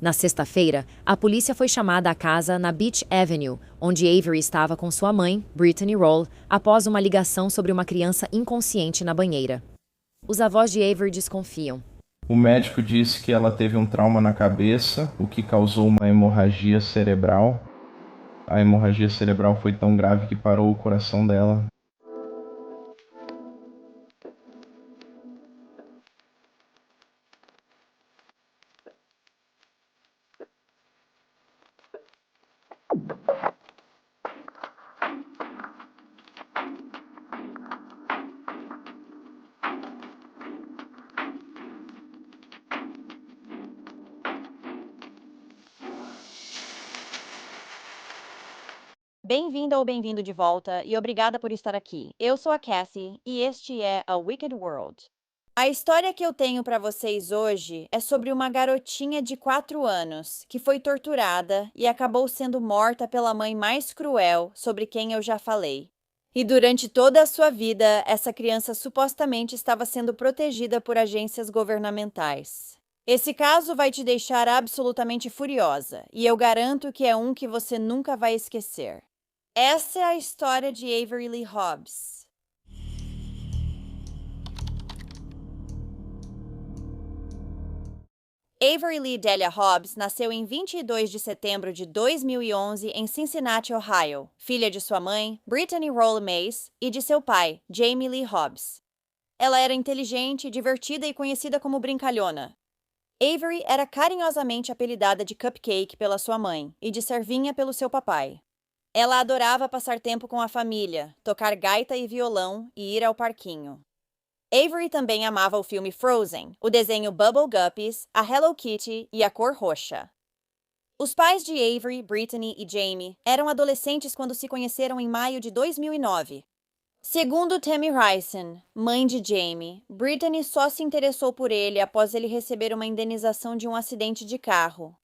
Na sexta-feira, a polícia foi chamada à casa na Beach Avenue, onde Avery estava com sua mãe, Brittany Roll, após uma ligação sobre uma criança inconsciente na banheira. Os avós de Avery desconfiam. O médico disse que ela teve um trauma na cabeça, o que causou uma hemorragia cerebral. A hemorragia cerebral foi tão grave que parou o coração dela. Bem-vinda ou bem-vindo de volta e obrigada por estar aqui. Eu sou a Cassie e este é A Wicked World. A história que eu tenho para vocês hoje é sobre uma garotinha de 4 anos que foi torturada e acabou sendo morta pela mãe mais cruel sobre quem eu já falei. E durante toda a sua vida, essa criança supostamente estava sendo protegida por agências governamentais. Esse caso vai te deixar absolutamente furiosa e eu garanto que é um que você nunca vai esquecer. Essa é a história de Avery Lee Hobbs. Avery Lee Delia Hobbs nasceu em 22 de setembro de 2011 em Cincinnati, Ohio, filha de sua mãe, Brittany Roll Mays, e de seu pai, Jamie Lee Hobbs. Ela era inteligente, divertida e conhecida como brincalhona. Avery era carinhosamente apelidada de Cupcake pela sua mãe e de Servinha pelo seu papai. Ela adorava passar tempo com a família, tocar gaita e violão e ir ao parquinho. Avery também amava o filme Frozen, o desenho Bubble Guppies, a Hello Kitty e a cor roxa. Os pais de Avery, Brittany e Jamie eram adolescentes quando se conheceram em maio de 2009. Segundo Tammy Ryson, mãe de Jamie, Brittany só se interessou por ele após ele receber uma indenização de um acidente de carro.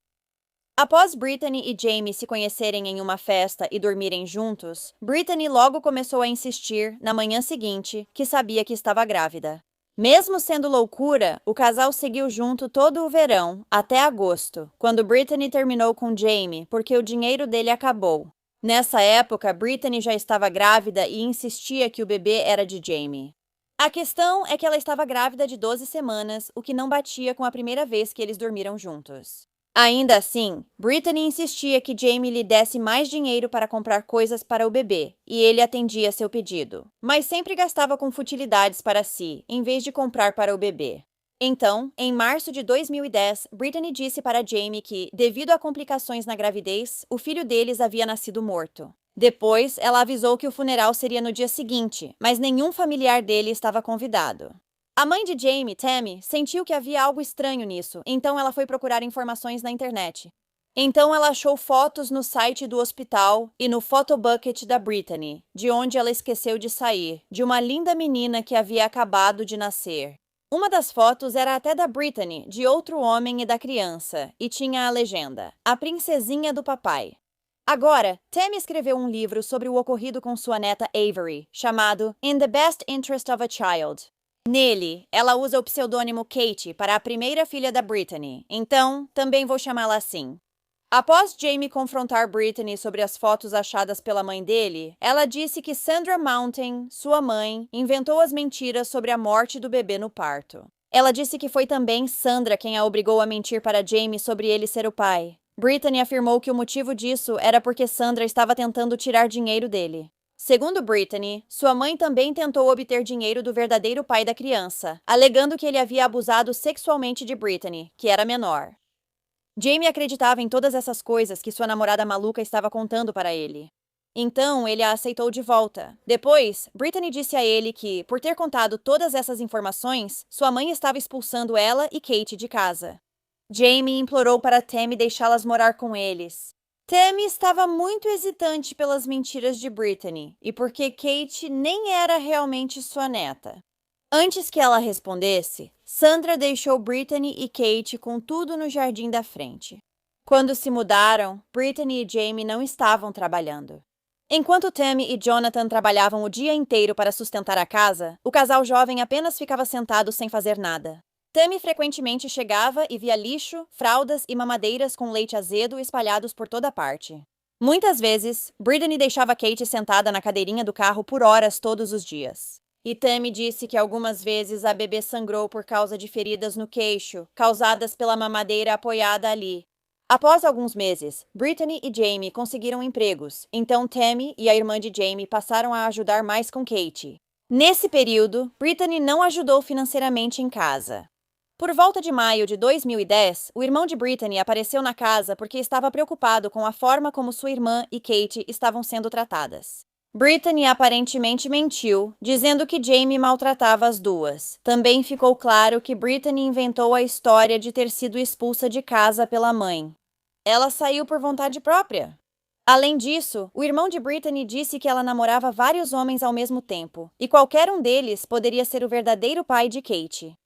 Após Brittany e Jamie se conhecerem em uma festa e dormirem juntos, Brittany logo começou a insistir, na manhã seguinte, que sabia que estava grávida. Mesmo sendo loucura, o casal seguiu junto todo o verão, até agosto, quando Brittany terminou com Jamie porque o dinheiro dele acabou. Nessa época, Brittany já estava grávida e insistia que o bebê era de Jamie. A questão é que ela estava grávida de 12 semanas, o que não batia com a primeira vez que eles dormiram juntos. Ainda assim, Brittany insistia que Jamie lhe desse mais dinheiro para comprar coisas para o bebê, e ele atendia seu pedido, mas sempre gastava com futilidades para si, em vez de comprar para o bebê. Então, em março de 2010, Brittany disse para Jamie que, devido a complicações na gravidez, o filho deles havia nascido morto. Depois, ela avisou que o funeral seria no dia seguinte, mas nenhum familiar dele estava convidado. A mãe de Jamie, Tammy, sentiu que havia algo estranho nisso, então ela foi procurar informações na internet. Então ela achou fotos no site do hospital e no photobucket da Brittany, de onde ela esqueceu de sair, de uma linda menina que havia acabado de nascer. Uma das fotos era até da Brittany, de outro homem e da criança, e tinha a legenda: A Princesinha do Papai. Agora, Tammy escreveu um livro sobre o ocorrido com sua neta Avery, chamado In the Best Interest of a Child. Nele, ela usa o pseudônimo Kate para a primeira filha da Brittany, então também vou chamá-la assim. Após Jamie confrontar Brittany sobre as fotos achadas pela mãe dele, ela disse que Sandra Mountain, sua mãe, inventou as mentiras sobre a morte do bebê no parto. Ela disse que foi também Sandra quem a obrigou a mentir para Jamie sobre ele ser o pai. Brittany afirmou que o motivo disso era porque Sandra estava tentando tirar dinheiro dele. Segundo Brittany, sua mãe também tentou obter dinheiro do verdadeiro pai da criança, alegando que ele havia abusado sexualmente de Brittany, que era menor. Jamie acreditava em todas essas coisas que sua namorada maluca estava contando para ele. Então, ele a aceitou de volta. Depois, Brittany disse a ele que, por ter contado todas essas informações, sua mãe estava expulsando ela e Kate de casa. Jamie implorou para Tammy deixá-las morar com eles. Tammy estava muito hesitante pelas mentiras de Brittany e porque Kate nem era realmente sua neta. Antes que ela respondesse, Sandra deixou Brittany e Kate com tudo no jardim da frente. Quando se mudaram, Brittany e Jamie não estavam trabalhando. Enquanto Tammy e Jonathan trabalhavam o dia inteiro para sustentar a casa, o casal jovem apenas ficava sentado sem fazer nada. Tammy frequentemente chegava e via lixo, fraldas e mamadeiras com leite azedo espalhados por toda parte. Muitas vezes, Brittany deixava Kate sentada na cadeirinha do carro por horas todos os dias. E Tammy disse que algumas vezes a bebê sangrou por causa de feridas no queixo, causadas pela mamadeira apoiada ali. Após alguns meses, Brittany e Jamie conseguiram empregos, então Tammy e a irmã de Jamie passaram a ajudar mais com Kate. Nesse período, Brittany não ajudou financeiramente em casa. Por volta de maio de 2010, o irmão de Brittany apareceu na casa porque estava preocupado com a forma como sua irmã e Kate estavam sendo tratadas. Brittany aparentemente mentiu, dizendo que Jamie maltratava as duas. Também ficou claro que Brittany inventou a história de ter sido expulsa de casa pela mãe. Ela saiu por vontade própria. Além disso, o irmão de Brittany disse que ela namorava vários homens ao mesmo tempo, e qualquer um deles poderia ser o verdadeiro pai de Kate.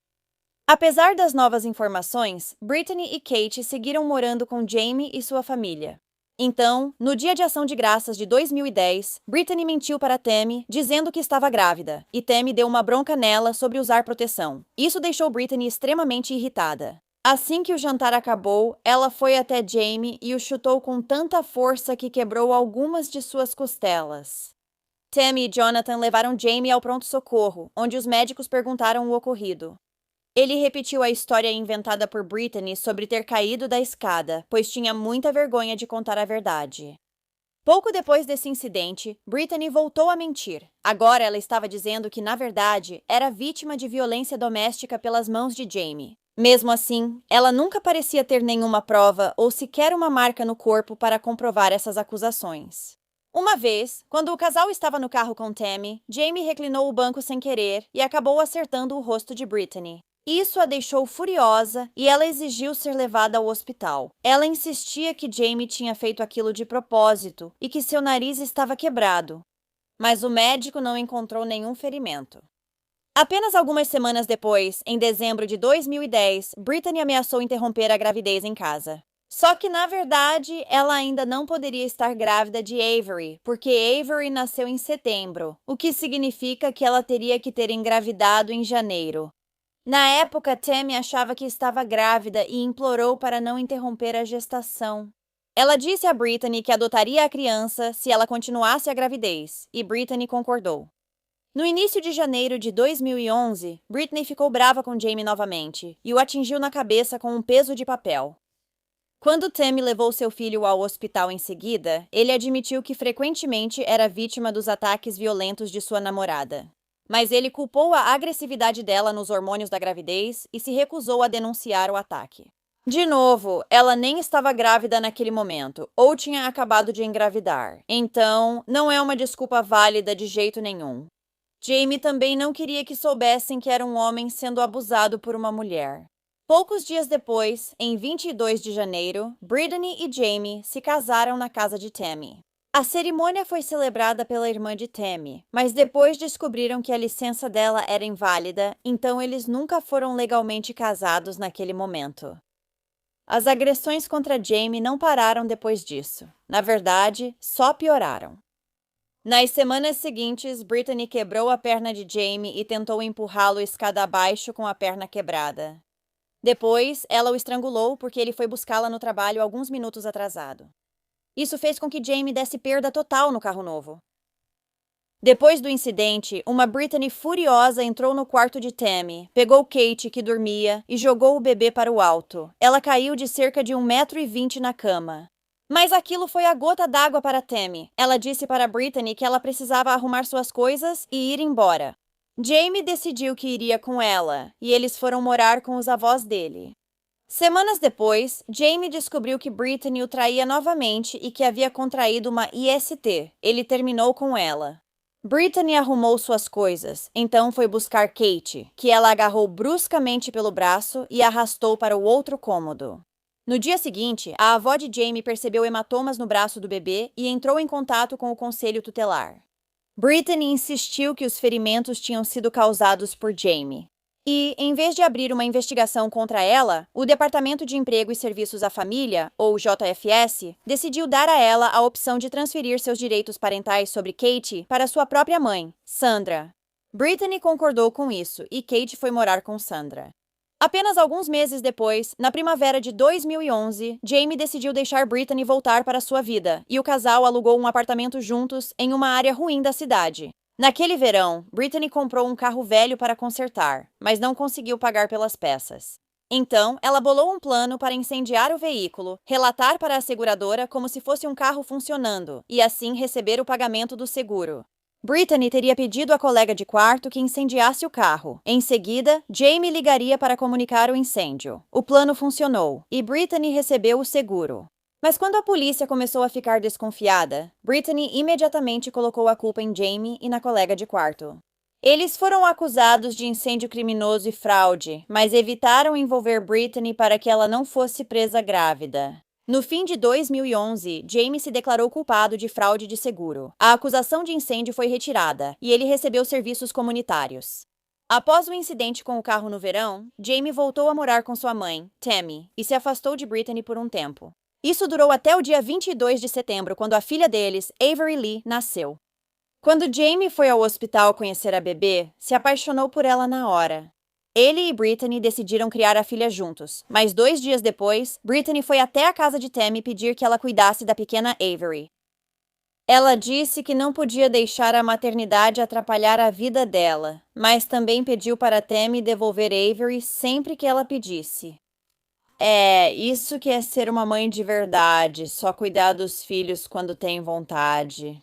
Apesar das novas informações, Brittany e Kate seguiram morando com Jamie e sua família. Então, no dia de Ação de Graças de 2010, Brittany mentiu para Tammy, dizendo que estava grávida, e Tammy deu uma bronca nela sobre usar proteção. Isso deixou Brittany extremamente irritada. Assim que o jantar acabou, ela foi até Jamie e o chutou com tanta força que quebrou algumas de suas costelas. Tammy e Jonathan levaram Jamie ao pronto-socorro, onde os médicos perguntaram o ocorrido. Ele repetiu a história inventada por Brittany sobre ter caído da escada, pois tinha muita vergonha de contar a verdade. Pouco depois desse incidente, Brittany voltou a mentir. Agora ela estava dizendo que, na verdade, era vítima de violência doméstica pelas mãos de Jamie. Mesmo assim, ela nunca parecia ter nenhuma prova ou sequer uma marca no corpo para comprovar essas acusações. Uma vez, quando o casal estava no carro com Tammy, Jamie reclinou o banco sem querer e acabou acertando o rosto de Brittany. Isso a deixou furiosa e ela exigiu ser levada ao hospital. Ela insistia que Jamie tinha feito aquilo de propósito e que seu nariz estava quebrado. Mas o médico não encontrou nenhum ferimento. Apenas algumas semanas depois, em dezembro de 2010, Brittany ameaçou interromper a gravidez em casa. Só que, na verdade, ela ainda não poderia estar grávida de Avery, porque Avery nasceu em setembro, o que significa que ela teria que ter engravidado em janeiro. Na época, Tammy achava que estava grávida e implorou para não interromper a gestação. Ela disse a Brittany que adotaria a criança se ela continuasse a gravidez, e Brittany concordou. No início de janeiro de 2011, Brittany ficou brava com Jamie novamente e o atingiu na cabeça com um peso de papel. Quando Tammy levou seu filho ao hospital em seguida, ele admitiu que frequentemente era vítima dos ataques violentos de sua namorada. Mas ele culpou a agressividade dela nos hormônios da gravidez e se recusou a denunciar o ataque. De novo, ela nem estava grávida naquele momento, ou tinha acabado de engravidar. Então, não é uma desculpa válida de jeito nenhum. Jamie também não queria que soubessem que era um homem sendo abusado por uma mulher. Poucos dias depois, em 22 de janeiro, Brittany e Jamie se casaram na casa de Tammy. A cerimônia foi celebrada pela irmã de Tammy, mas depois descobriram que a licença dela era inválida, então eles nunca foram legalmente casados naquele momento. As agressões contra Jamie não pararam depois disso. Na verdade, só pioraram. Nas semanas seguintes, Brittany quebrou a perna de Jamie e tentou empurrá-lo escada abaixo com a perna quebrada. Depois, ela o estrangulou porque ele foi buscá-la no trabalho alguns minutos atrasado. Isso fez com que Jamie desse perda total no carro novo. Depois do incidente, uma Brittany furiosa entrou no quarto de Tammy, pegou Kate, que dormia, e jogou o bebê para o alto. Ela caiu de cerca de 1,20 m na cama. Mas aquilo foi a gota d'água para Tammy. Ela disse para Brittany que ela precisava arrumar suas coisas e ir embora. Jamie decidiu que iria com ela, e eles foram morar com os avós dele. Semanas depois, Jamie descobriu que Brittany o traía novamente e que havia contraído uma IST. Ele terminou com ela. Brittany arrumou suas coisas, então foi buscar Kate, que ela agarrou bruscamente pelo braço e arrastou para o outro cômodo. No dia seguinte, a avó de Jamie percebeu hematomas no braço do bebê e entrou em contato com o conselho tutelar. Brittany insistiu que os ferimentos tinham sido causados por Jamie. E, em vez de abrir uma investigação contra ela, o Departamento de Emprego e Serviços à Família, ou JFS, decidiu dar a ela a opção de transferir seus direitos parentais sobre Kate para sua própria mãe, Sandra. Brittany concordou com isso e Kate foi morar com Sandra. Apenas alguns meses depois, na primavera de 2011, Jamie decidiu deixar Brittany voltar para sua vida, e o casal alugou um apartamento juntos em uma área ruim da cidade. Naquele verão, Brittany comprou um carro velho para consertar, mas não conseguiu pagar pelas peças. Então, ela bolou um plano para incendiar o veículo, relatar para a seguradora como se fosse um carro funcionando, e assim receber o pagamento do seguro. Brittany teria pedido à colega de quarto que incendiasse o carro. Em seguida, Jamie ligaria para comunicar o incêndio. O plano funcionou, e Brittany recebeu o seguro. Mas quando a polícia começou a ficar desconfiada, Brittany imediatamente colocou a culpa em Jamie e na colega de quarto. Eles foram acusados de incêndio criminoso e fraude, mas evitaram envolver Brittany para que ela não fosse presa grávida. No fim de 2011, Jamie se declarou culpado de fraude de seguro. A acusação de incêndio foi retirada e ele recebeu serviços comunitários. Após o incidente com o carro no verão, Jamie voltou a morar com sua mãe, Tammy, e se afastou de Brittany por um tempo. Isso durou até o dia 22 de setembro, quando a filha deles, Avery Lee, nasceu. Quando Jamie foi ao hospital conhecer a bebê, se apaixonou por ela na hora. Ele e Brittany decidiram criar a filha juntos, mas 2 dias depois, Brittany foi até a casa de Tammy pedir que ela cuidasse da pequena Avery. Ela disse que não podia deixar a maternidade atrapalhar a vida dela, mas também pediu para Tammy devolver Avery sempre que ela pedisse. Isso que é ser uma mãe de verdade, só cuidar dos filhos quando tem vontade.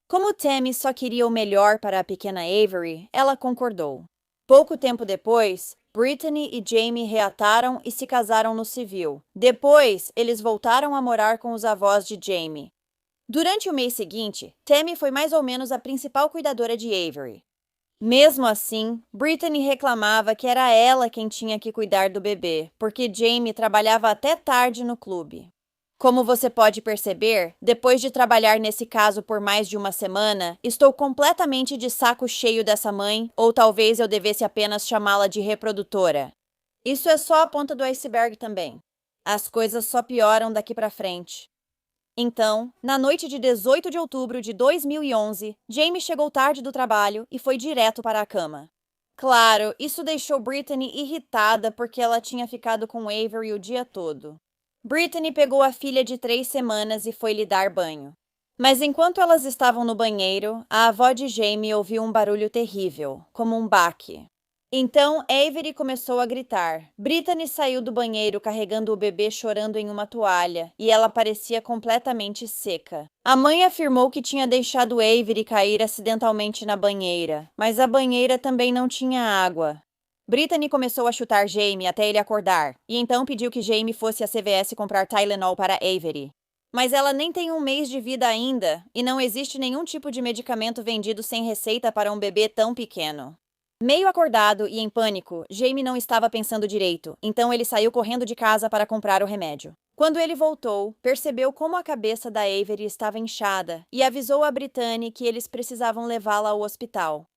Como Tammy só queria o melhor para a pequena Avery, ela concordou. Pouco tempo depois, Brittany e Jamie reataram e se casaram no civil. Depois, eles voltaram a morar com os avós de Jamie. Durante o mês seguinte, Tammy foi mais ou menos a principal cuidadora de Avery. Mesmo assim, Brittany reclamava que era ela quem tinha que cuidar do bebê, porque Jamie trabalhava até tarde no clube. Como você pode perceber, depois de trabalhar nesse caso por mais de uma semana, estou completamente de saco cheio dessa mãe, ou talvez eu devesse apenas chamá-la de reprodutora. Isso é só a ponta do iceberg também. As coisas só pioram daqui para frente. Então, na noite de 18 de outubro de 2011, Jamie chegou tarde do trabalho e foi direto para a cama. Claro, isso deixou Brittany irritada porque ela tinha ficado com Avery o dia todo. Brittany pegou a filha de 3 semanas e foi lhe dar banho. Mas enquanto elas estavam no banheiro, a avó de Jamie ouviu um barulho terrível, como um baque. Então, Avery começou a gritar. Brittany saiu do banheiro carregando o bebê chorando em uma toalha, e ela parecia completamente seca. A mãe afirmou que tinha deixado Avery cair acidentalmente na banheira, mas a banheira também não tinha água. Brittany começou a chutar Jamie até ele acordar, e então pediu que Jamie fosse à CVS comprar Tylenol para Avery. Mas ela nem tem um mês de vida ainda, e não existe nenhum tipo de medicamento vendido sem receita para um bebê tão pequeno. Meio acordado e em pânico, Jamie não estava pensando direito, então ele saiu correndo de casa para comprar o remédio. Quando ele voltou, percebeu como a cabeça da Avery estava inchada e avisou a Brittany que eles precisavam levá-la ao hospital.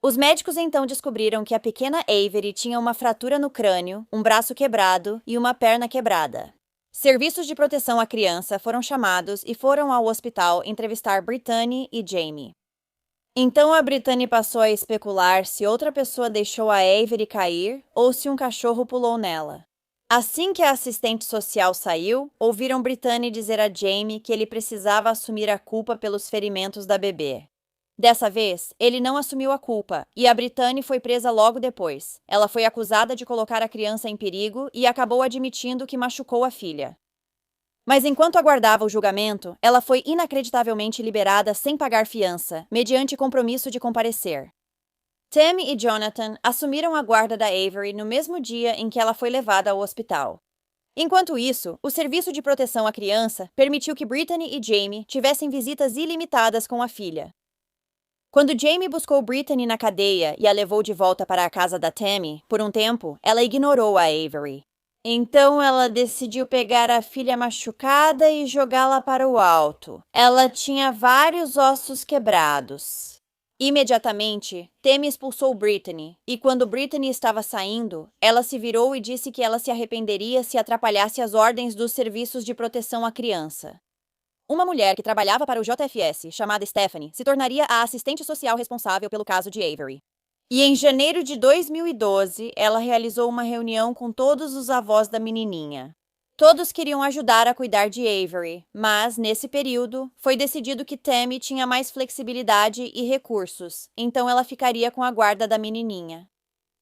Os médicos então descobriram que a pequena Avery tinha uma fratura no crânio, um braço quebrado e uma perna quebrada. Serviços de proteção à criança foram chamados e foram ao hospital entrevistar Brittany e Jamie. Então a Brittany passou a especular se outra pessoa deixou a Avery cair ou se um cachorro pulou nela. Assim que a assistente social saiu, ouviram Brittany dizer a Jamie que ele precisava assumir a culpa pelos ferimentos da bebê. Dessa vez, ele não assumiu a culpa, e a Brittany foi presa logo depois. Ela foi acusada de colocar a criança em perigo e acabou admitindo que machucou a filha. Mas enquanto aguardava o julgamento, ela foi inacreditavelmente liberada sem pagar fiança, mediante compromisso de comparecer. Tammy e Jonathan assumiram a guarda da Avery no mesmo dia em que ela foi levada ao hospital. Enquanto isso, o Serviço de Proteção à Criança permitiu que Brittany e Jamie tivessem visitas ilimitadas com a filha. Quando Jamie buscou Brittany na cadeia e a levou de volta para a casa da Tammy, por um tempo, ela ignorou a Avery. Então ela decidiu pegar a filha machucada e jogá-la para o alto. Ela tinha vários ossos quebrados. Imediatamente, Tammy expulsou Brittany, e quando Brittany estava saindo, ela se virou e disse que ela se arrependeria se atrapalhasse as ordens dos Serviços de Proteção à Criança. Uma mulher que trabalhava para o JFS, chamada Stephanie, se tornaria a assistente social responsável pelo caso de Avery. E em janeiro de 2012, ela realizou uma reunião com todos os avós da menininha. Todos queriam ajudar a cuidar de Avery, mas, nesse período, foi decidido que Tammy tinha mais flexibilidade e recursos, então ela ficaria com a guarda da menininha.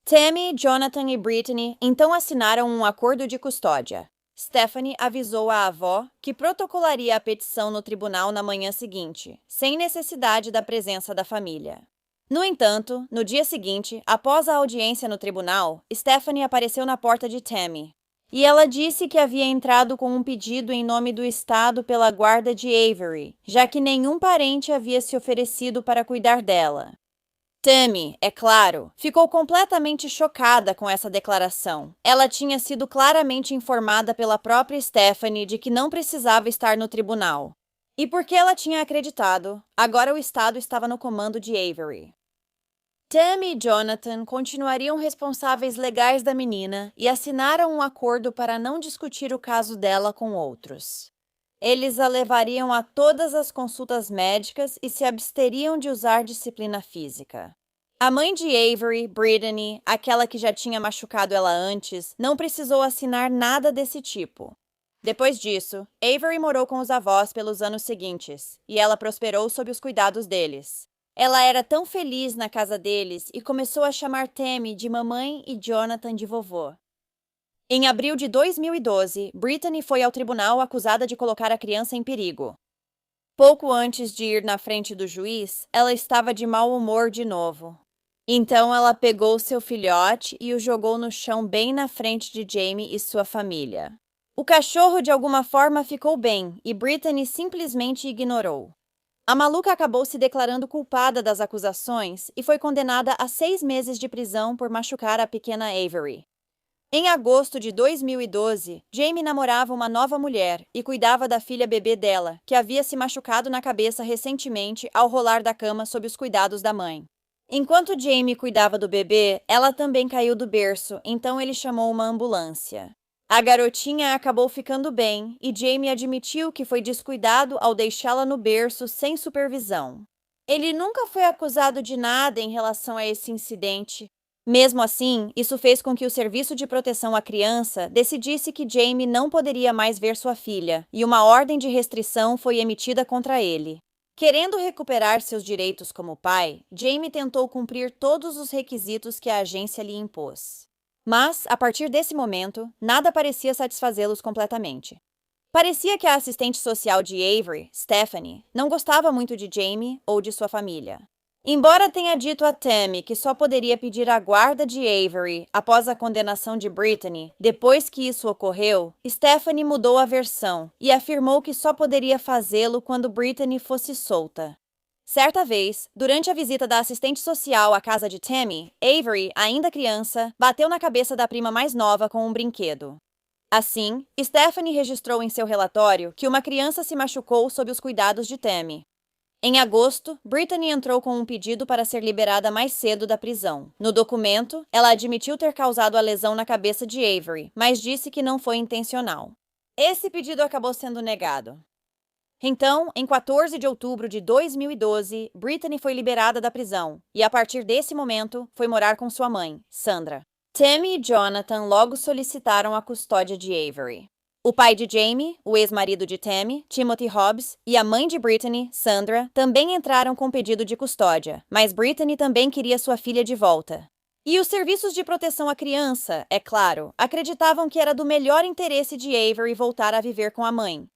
Tammy, Jonathan e Brittany então assinaram um acordo de custódia. Stephanie avisou a avó que protocolaria a petição no tribunal na manhã seguinte, sem necessidade da presença da família. No entanto, no dia seguinte, após a audiência no tribunal, Stephanie apareceu na porta de Tammy. E ela disse que havia entrado com um pedido em nome do Estado pela guarda de Avery, já que nenhum parente havia se oferecido para cuidar dela. Tammy, é claro, ficou completamente chocada com essa declaração. Ela tinha sido claramente informada pela própria Stephanie de que não precisava estar no tribunal. E porque ela tinha acreditado, agora o Estado estava no comando de Avery. Tammy e Jonathan continuariam responsáveis legais da menina e assinaram um acordo para não discutir o caso dela com outros. Eles a levariam a todas as consultas médicas e se absteriam de usar disciplina física. A mãe de Avery, Brittany, aquela que já tinha machucado ela antes, não precisou assinar nada desse tipo. Depois disso, Avery morou com os avós pelos anos seguintes, e ela prosperou sob os cuidados deles. Ela era tão feliz na casa deles e começou a chamar Tammy de mamãe e Jonathan de vovô. Em abril de 2012, Brittany foi ao tribunal acusada de colocar a criança em perigo. Pouco antes de ir na frente do juiz, ela estava de mau humor de novo. Então ela pegou seu filhote e o jogou no chão bem na frente de Jamie e sua família. O cachorro de alguma forma ficou bem e Brittany simplesmente ignorou. A maluca acabou se declarando culpada das acusações e foi condenada a 6 meses de prisão por machucar a pequena Avery. Em agosto de 2012, Jamie namorava uma nova mulher e cuidava da filha bebê dela, que havia se machucado na cabeça recentemente ao rolar da cama sob os cuidados da mãe. Enquanto Jamie cuidava do bebê, ela também caiu do berço, então ele chamou uma ambulância. A garotinha acabou ficando bem e Jamie admitiu que foi descuidado ao deixá-la no berço sem supervisão. Ele nunca foi acusado de nada em relação a esse incidente. Mesmo assim, isso fez com que o Serviço de Proteção à Criança decidisse que Jamie não poderia mais ver sua filha, e uma ordem de restrição foi emitida contra ele. Querendo recuperar seus direitos como pai, Jamie tentou cumprir todos os requisitos que a agência lhe impôs. Mas, a partir desse momento, nada parecia satisfazê-los completamente. Parecia que a assistente social de Avery, Stephanie, não gostava muito de Jamie ou de sua família. Embora tenha dito a Tammy que só poderia pedir a guarda de Avery após a condenação de Brittany, depois que isso ocorreu, Stephanie mudou a versão e afirmou que só poderia fazê-lo quando Brittany fosse solta. Certa vez, durante a visita da assistente social à casa de Tammy, Avery, ainda criança, bateu na cabeça da prima mais nova com um brinquedo. Assim, Stephanie registrou em seu relatório que uma criança se machucou sob os cuidados de Tammy. Em agosto, Brittany entrou com um pedido para ser liberada mais cedo da prisão. No documento, ela admitiu ter causado a lesão na cabeça de Avery, mas disse que não foi intencional. Esse pedido acabou sendo negado. Então, em 14 de outubro de 2012, Brittany foi liberada da prisão e, a partir desse momento, foi morar com sua mãe, Sandra. Tammy e Jonathan logo solicitaram a custódia de Avery. O pai de Jamie, o ex-marido de Tammy, Timothy Hobbs, e a mãe de Brittany, Sandra, também entraram com pedido de custódia, mas Brittany também queria sua filha de volta. E os serviços de proteção à criança, é claro, acreditavam que era do melhor interesse de Avery voltar a viver com a mãe.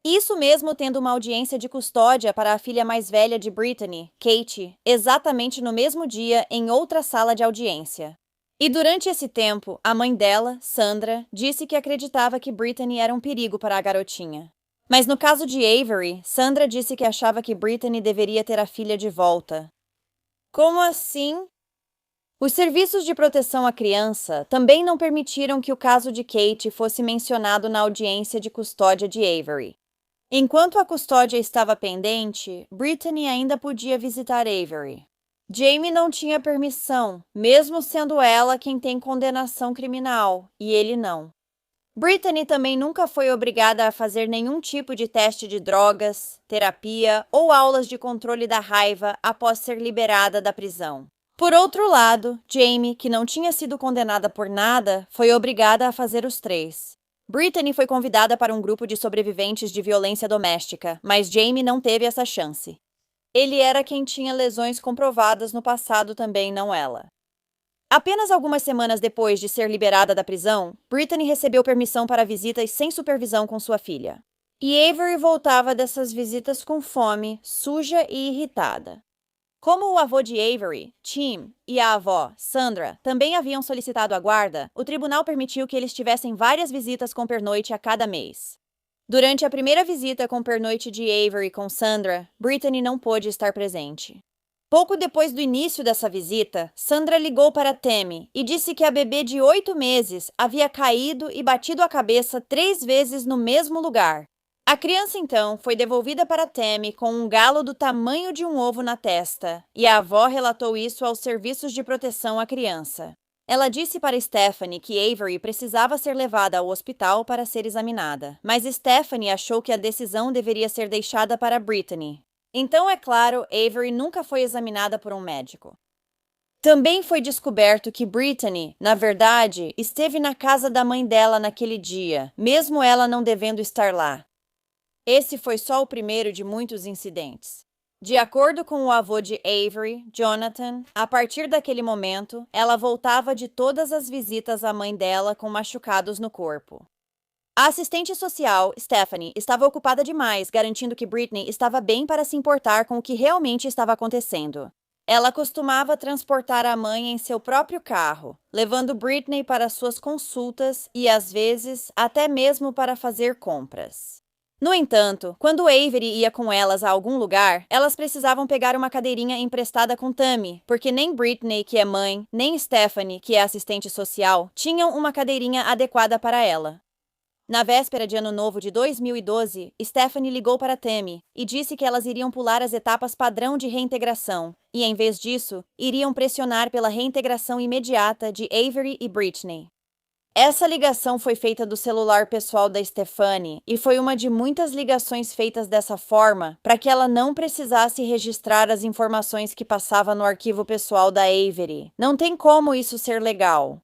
Isso mesmo tendo uma audiência de custódia para a filha mais velha de Brittany, Katie, exatamente no mesmo dia em outra sala de audiência. E durante esse tempo, a mãe dela, Sandra, disse que acreditava que Brittany era um perigo para a garotinha. Mas no caso de Avery, Sandra disse que achava que Brittany deveria ter a filha de volta. Como assim? Os serviços de proteção à criança também não permitiram que o caso de Kate fosse mencionado na audiência de custódia de Avery. Enquanto a custódia estava pendente, Brittany ainda podia visitar Avery. Jamie não tinha permissão, mesmo sendo ela quem tem condenação criminal, e ele não. Brittany também nunca foi obrigada a fazer nenhum tipo de teste de drogas, terapia ou aulas de controle da raiva após ser liberada da prisão. Por outro lado, Jamie, que não tinha sido condenada por nada, foi obrigada a fazer os 3. Brittany foi convidada para um grupo de sobreviventes de violência doméstica, mas Jamie não teve essa chance. Ele era quem tinha lesões comprovadas no passado, também não ela. Apenas algumas semanas depois de ser liberada da prisão, Brittany recebeu permissão para visitas sem supervisão com sua filha. E Avery voltava dessas visitas com fome, suja e irritada. Como o avô de Avery, Tim, e a avó, Sandra, também haviam solicitado a guarda, o tribunal permitiu que eles tivessem várias visitas com pernoite a cada mês. Durante a primeira visita com pernoite de Avery com Sandra, Brittany não pôde estar presente. Pouco depois do início dessa visita, Sandra ligou para Tammy e disse que a bebê de 8 meses havia caído e batido a cabeça 3 vezes no mesmo lugar. A criança, então, foi devolvida para Tammy com um galo do tamanho de um ovo na testa, e a avó relatou isso aos serviços de proteção à criança. Ela disse para Stephanie que Avery precisava ser levada ao hospital para ser examinada, mas Stephanie achou que a decisão deveria ser deixada para Brittany. Então, é claro, Avery nunca foi examinada por um médico. Também foi descoberto que Brittany, na verdade, esteve na casa da mãe dela naquele dia, mesmo ela não devendo estar lá. Esse foi só o primeiro de muitos incidentes. De acordo com o avô de Avery, Jonathan, a partir daquele momento, ela voltava de todas as visitas à mãe dela com machucados no corpo. A assistente social, Stephanie, estava ocupada demais, garantindo que Brittany estava bem para se importar com o que realmente estava acontecendo. Ela costumava transportar a mãe em seu próprio carro, levando Brittany para suas consultas e, às vezes, até mesmo para fazer compras. No entanto, quando Avery ia com elas a algum lugar, elas precisavam pegar uma cadeirinha emprestada com Tammy, porque nem Brittany, que é mãe, nem Stephanie, que é assistente social, tinham uma cadeirinha adequada para ela. Na véspera de Ano Novo de 2012, Stephanie ligou para Tammy e disse que elas iriam pular as etapas padrão de reintegração e, em vez disso, iriam pressionar pela reintegração imediata de Avery e Brittany. Essa ligação foi feita do celular pessoal da Stephanie e foi uma de muitas ligações feitas dessa forma para que ela não precisasse registrar as informações que passava no arquivo pessoal da Avery. Não tem como isso ser legal.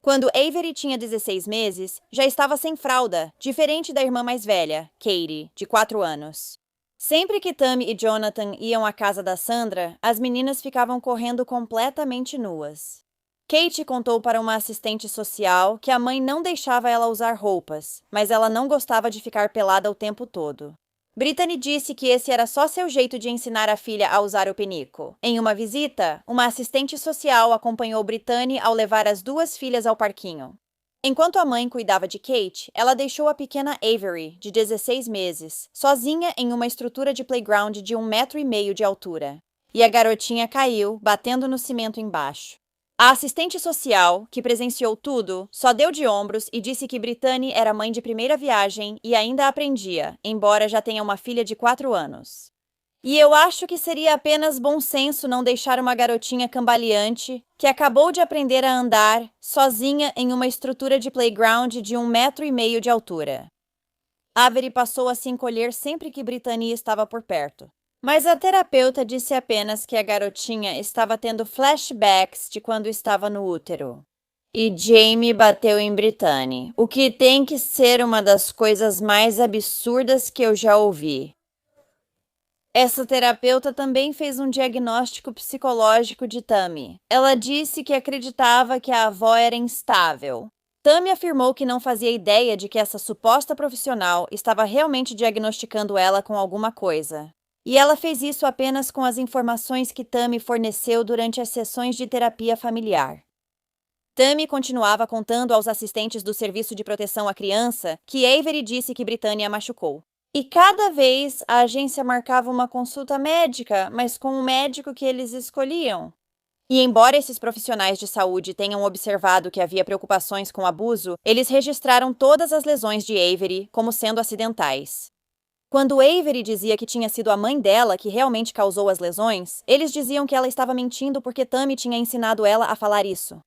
Quando Avery tinha 16 meses, já estava sem fralda, diferente da irmã mais velha, Katie, de 4 anos. Sempre que Tammy e Jonathan iam à casa da Sandra, as meninas ficavam correndo completamente nuas. Kate contou para uma assistente social que a mãe não deixava ela usar roupas, mas ela não gostava de ficar pelada o tempo todo. Brittany disse que esse era só seu jeito de ensinar a filha a usar o penico. Em uma visita, uma assistente social acompanhou Brittany ao levar as 2 filhas ao parquinho. Enquanto a mãe cuidava de Kate, ela deixou a pequena Avery, de 16 meses, sozinha em uma estrutura de playground de 1,5 metro de altura. E a garotinha caiu, batendo no cimento embaixo. A assistente social, que presenciou tudo, só deu de ombros e disse que Brittany era mãe de primeira viagem e ainda aprendia, embora já tenha uma filha de 4 anos. E eu acho que seria apenas bom senso não deixar uma garotinha cambaleante, que acabou de aprender a andar, sozinha em uma estrutura de playground de 1,5 metro de altura. Avery passou a se encolher sempre que Brittany estava por perto. Mas a terapeuta disse apenas que a garotinha estava tendo flashbacks de quando estava no útero. E Jamie bateu em Brittany, o que tem que ser uma das coisas mais absurdas que eu já ouvi. Essa terapeuta também fez um diagnóstico psicológico de Tammy. Ela disse que acreditava que a avó era instável. Tammy afirmou que não fazia ideia de que essa suposta profissional estava realmente diagnosticando ela com alguma coisa. E ela fez isso apenas com as informações que Tammy forneceu durante as sessões de terapia familiar. Tammy continuava contando aos assistentes do Serviço de Proteção à Criança que Avery disse que Brittany a machucou. E cada vez a agência marcava uma consulta médica, mas com o médico que eles escolhiam. E embora esses profissionais de saúde tenham observado que havia preocupações com abuso, eles registraram todas as lesões de Avery como sendo acidentais. Quando Avery dizia que tinha sido a mãe dela que realmente causou as lesões, eles diziam que ela estava mentindo porque Tammy tinha ensinado ela a falar isso.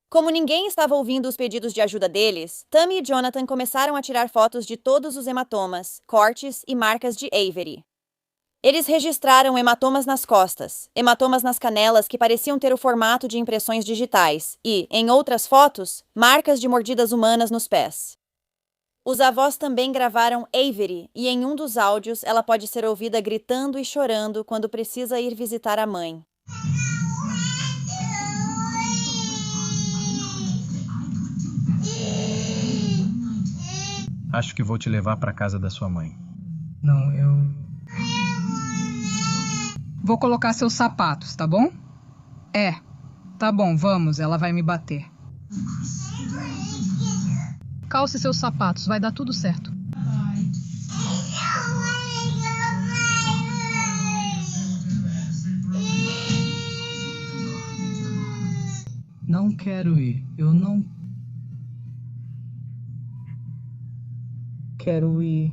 Como ninguém estava ouvindo os pedidos de ajuda deles, Tammy e Jonathan começaram a tirar fotos de todos os hematomas, cortes e marcas de Avery. Eles registraram hematomas nas costas, hematomas nas canelas que pareciam ter o formato de impressões digitais e, em outras fotos, marcas de mordidas humanas nos pés. Os avós também gravaram Avery e em um dos áudios ela pode ser ouvida gritando e chorando quando precisa ir visitar a mãe. Acho que vou te levar para casa da sua mãe. Não, eu... Vou colocar seus sapatos, tá bom? É, tá bom, vamos, ela vai me bater. Calce seus sapatos, vai dar tudo certo. Não quero ir, eu não quero ir.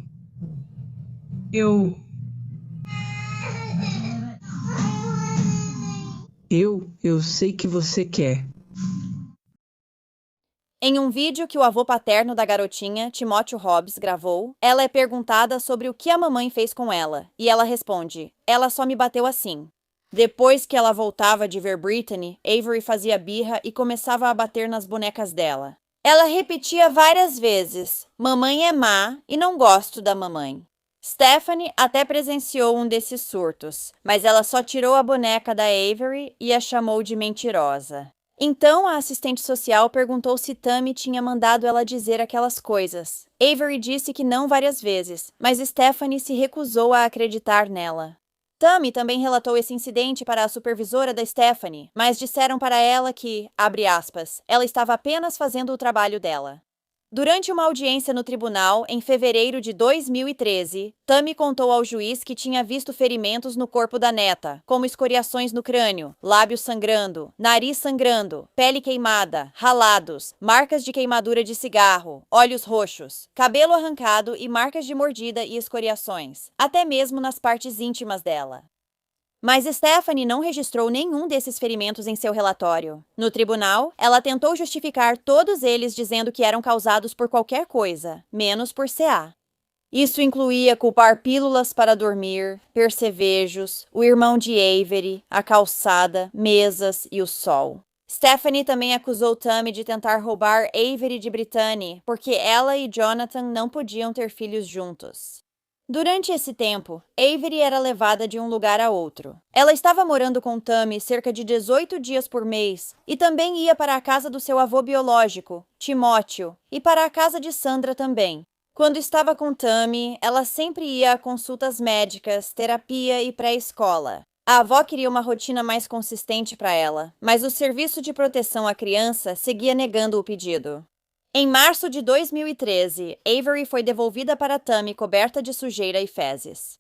Eu sei que você quer. Em um vídeo que o avô paterno da garotinha, Timothy Hobbs, gravou, ela é perguntada sobre o que a mamãe fez com ela, e ela responde: "Ela só me bateu assim." Depois que ela voltava de ver Brittany, Avery fazia birra e começava a bater nas bonecas dela. Ela repetia várias vezes: "Mamãe é má e não gosto da mamãe." Stephanie até presenciou um desses surtos, mas ela só tirou a boneca da Avery e a chamou de mentirosa. Então a assistente social perguntou se Tammy tinha mandado ela dizer aquelas coisas. Avery disse que não várias vezes, mas Stephanie se recusou a acreditar nela. Tammy também relatou esse incidente para a supervisora da Stephanie, mas disseram para ela que, abre aspas, ela estava apenas fazendo o trabalho dela. Durante uma audiência no tribunal, em fevereiro de 2013, Tammy contou ao juiz que tinha visto ferimentos no corpo da neta, como escoriações no crânio, lábios sangrando, nariz sangrando, pele queimada, ralados, marcas de queimadura de cigarro, olhos roxos, cabelo arrancado e marcas de mordida e escoriações, até mesmo nas partes íntimas dela. Mas Stephanie não registrou nenhum desses ferimentos em seu relatório. No tribunal, ela tentou justificar todos eles dizendo que eram causados por qualquer coisa, menos por CA. Isso incluía culpar pílulas para dormir, percevejos, o irmão de Avery, a calçada, mesas e o sol. Stephanie também acusou Tammy de tentar roubar Avery de Brittany, porque ela e Jonathan não podiam ter filhos juntos. Durante esse tempo, Avery era levada de um lugar a outro. Ela estava morando com Tammy cerca de 18 dias por mês e também ia para a casa do seu avô biológico, Timóteo, e para a casa de Sandra também. Quando estava com Tammy, ela sempre ia a consultas médicas, terapia e pré-escola. A avó queria uma rotina mais consistente para ela, mas o Serviço de Proteção à Criança seguia negando o pedido. Em março de 2013, Avery foi devolvida para Tammy coberta de sujeira e fezes.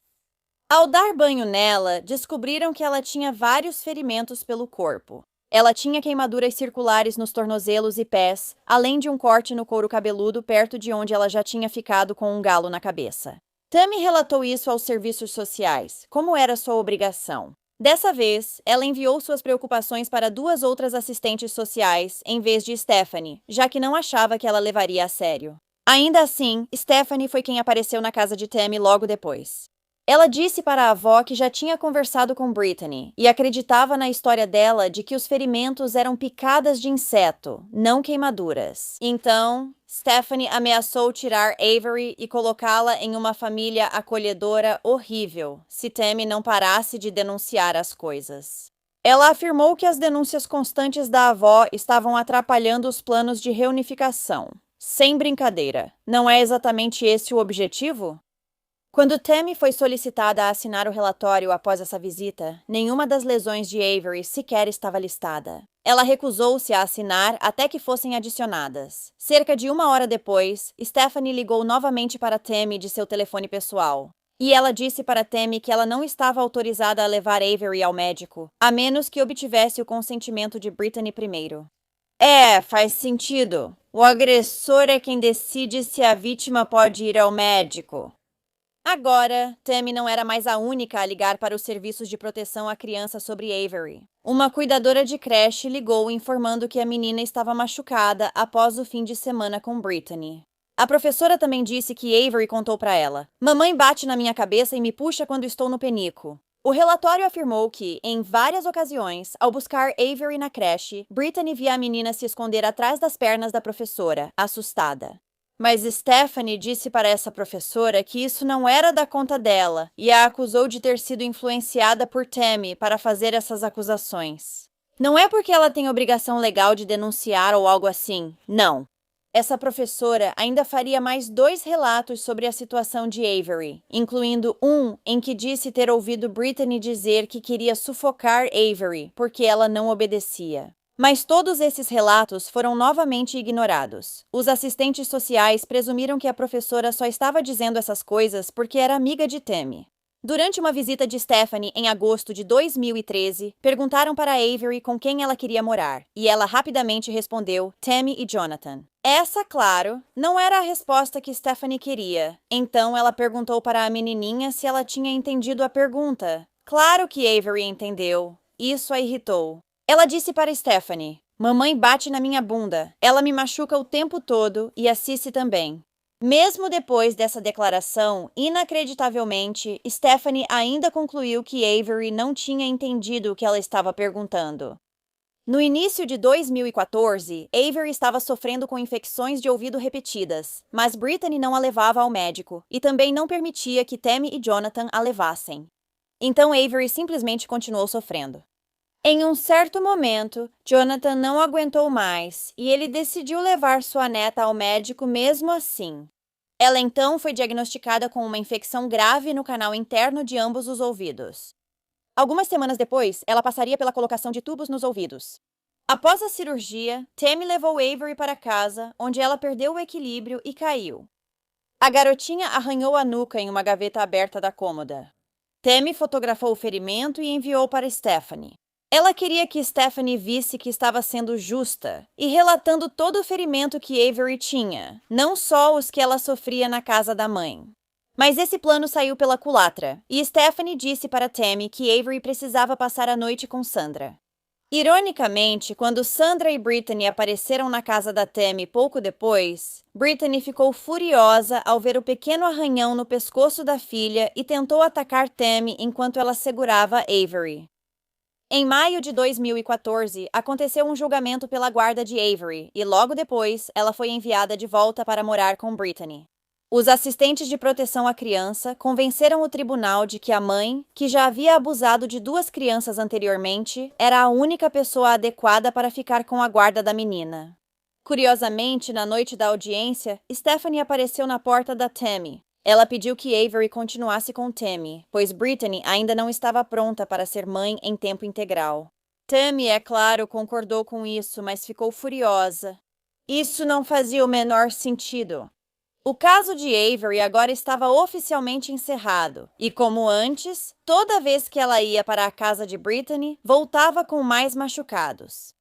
Ao dar banho nela, descobriram que ela tinha vários ferimentos pelo corpo. Ela tinha queimaduras circulares nos tornozelos e pés, além de um corte no couro cabeludo perto de onde ela já tinha ficado com um galo na cabeça. Tammy relatou isso aos serviços sociais, como era sua obrigação. Dessa vez, ela enviou suas preocupações para 2 outras assistentes sociais, em vez de Stephanie, já que não achava que ela levaria a sério. Ainda assim, Stephanie foi quem apareceu na casa de Tammy logo depois. Ela disse para a avó que já tinha conversado com Brittany e acreditava na história dela de que os ferimentos eram picadas de inseto, não queimaduras. Então, Stephanie ameaçou tirar Avery e colocá-la em uma família acolhedora horrível, se Tammy não parasse de denunciar as coisas. Ela afirmou que as denúncias constantes da avó estavam atrapalhando os planos de reunificação. Sem brincadeira, não é exatamente esse o objetivo? Quando Tammy foi solicitada a assinar o relatório após essa visita, nenhuma das lesões de Avery sequer estava listada. Ela recusou-se a assinar até que fossem adicionadas. Cerca de 1 hora depois, Stephanie ligou novamente para Tammy de seu telefone pessoal. E ela disse para Tammy que ela não estava autorizada a levar Avery ao médico, a menos que obtivesse o consentimento de Brittany primeiro. Faz sentido. O agressor é quem decide se a vítima pode ir ao médico. Agora, Tammy não era mais a única a ligar para os serviços de proteção à criança sobre Avery. Uma cuidadora de creche ligou informando que a menina estava machucada após o fim de semana com Brittany. A professora também disse que Avery contou para ela: "Mamãe bate na minha cabeça e me puxa quando estou no penico." O relatório afirmou que, em várias ocasiões, ao buscar Avery na creche, Brittany via a menina se esconder atrás das pernas da professora, assustada. Mas Stephanie disse para essa professora que isso não era da conta dela e a acusou de ter sido influenciada por Tammy para fazer essas acusações. Não é porque ela tem obrigação legal de denunciar ou algo assim, não. Essa professora ainda faria mais 2 relatos sobre a situação de Avery, incluindo um em que disse ter ouvido Brittany dizer que queria sufocar Avery porque ela não obedecia. Mas todos esses relatos foram novamente ignorados. Os assistentes sociais presumiram que a professora só estava dizendo essas coisas porque era amiga de Tammy. Durante uma visita de Stephanie em agosto de 2013, perguntaram para Avery com quem ela queria morar, e ela rapidamente respondeu Tammy e Jonathan. Essa, claro, não era a resposta que Stephanie queria. Então ela perguntou para a menininha se ela tinha entendido a pergunta. Claro que Avery entendeu. Isso a irritou. Ela disse para Stephanie: "Mamãe bate na minha bunda. Ela me machuca o tempo todo e a Cissy também." Mesmo depois dessa declaração, inacreditavelmente, Stephanie ainda concluiu que Avery não tinha entendido o que ela estava perguntando. No início de 2014, Avery estava sofrendo com infecções de ouvido repetidas, mas Brittany não a levava ao médico e também não permitia que Tammy e Jonathan a levassem. Então Avery simplesmente continuou sofrendo. Em um certo momento, Jonathan não aguentou mais e ele decidiu levar sua neta ao médico mesmo assim. Ela então foi diagnosticada com uma infecção grave no canal interno de ambos os ouvidos. Algumas semanas depois, ela passaria pela colocação de tubos nos ouvidos. Após a cirurgia, Tammy levou Avery para casa, onde ela perdeu o equilíbrio e caiu. A garotinha arranhou a nuca em uma gaveta aberta da cômoda. Tammy fotografou o ferimento e enviou para Stephanie. Ela queria que Stephanie visse que estava sendo justa e relatando todo o ferimento que Avery tinha, não só os que ela sofria na casa da mãe. Mas esse plano saiu pela culatra, e Stephanie disse para Tammy que Avery precisava passar a noite com Sandra. Ironicamente, quando Sandra e Brittany apareceram na casa da Tammy pouco depois, Brittany ficou furiosa ao ver o pequeno arranhão no pescoço da filha e tentou atacar Tammy enquanto ela segurava Avery. Em maio de 2014, aconteceu um julgamento pela guarda de Avery e logo depois ela foi enviada de volta para morar com Brittany. Os assistentes de proteção à criança convenceram o tribunal de que a mãe, que já havia abusado de 2 crianças anteriormente, era a única pessoa adequada para ficar com a guarda da menina. Curiosamente, na noite da audiência, Stephanie apareceu na porta da Tammy. Ela pediu que Avery continuasse com Tammy, pois Brittany ainda não estava pronta para ser mãe em tempo integral. Tammy, é claro, concordou com isso, mas ficou furiosa. Isso não fazia o menor sentido. O caso de Avery agora estava oficialmente encerrado, e como antes, toda vez que ela ia para a casa de Brittany, voltava com mais machucados.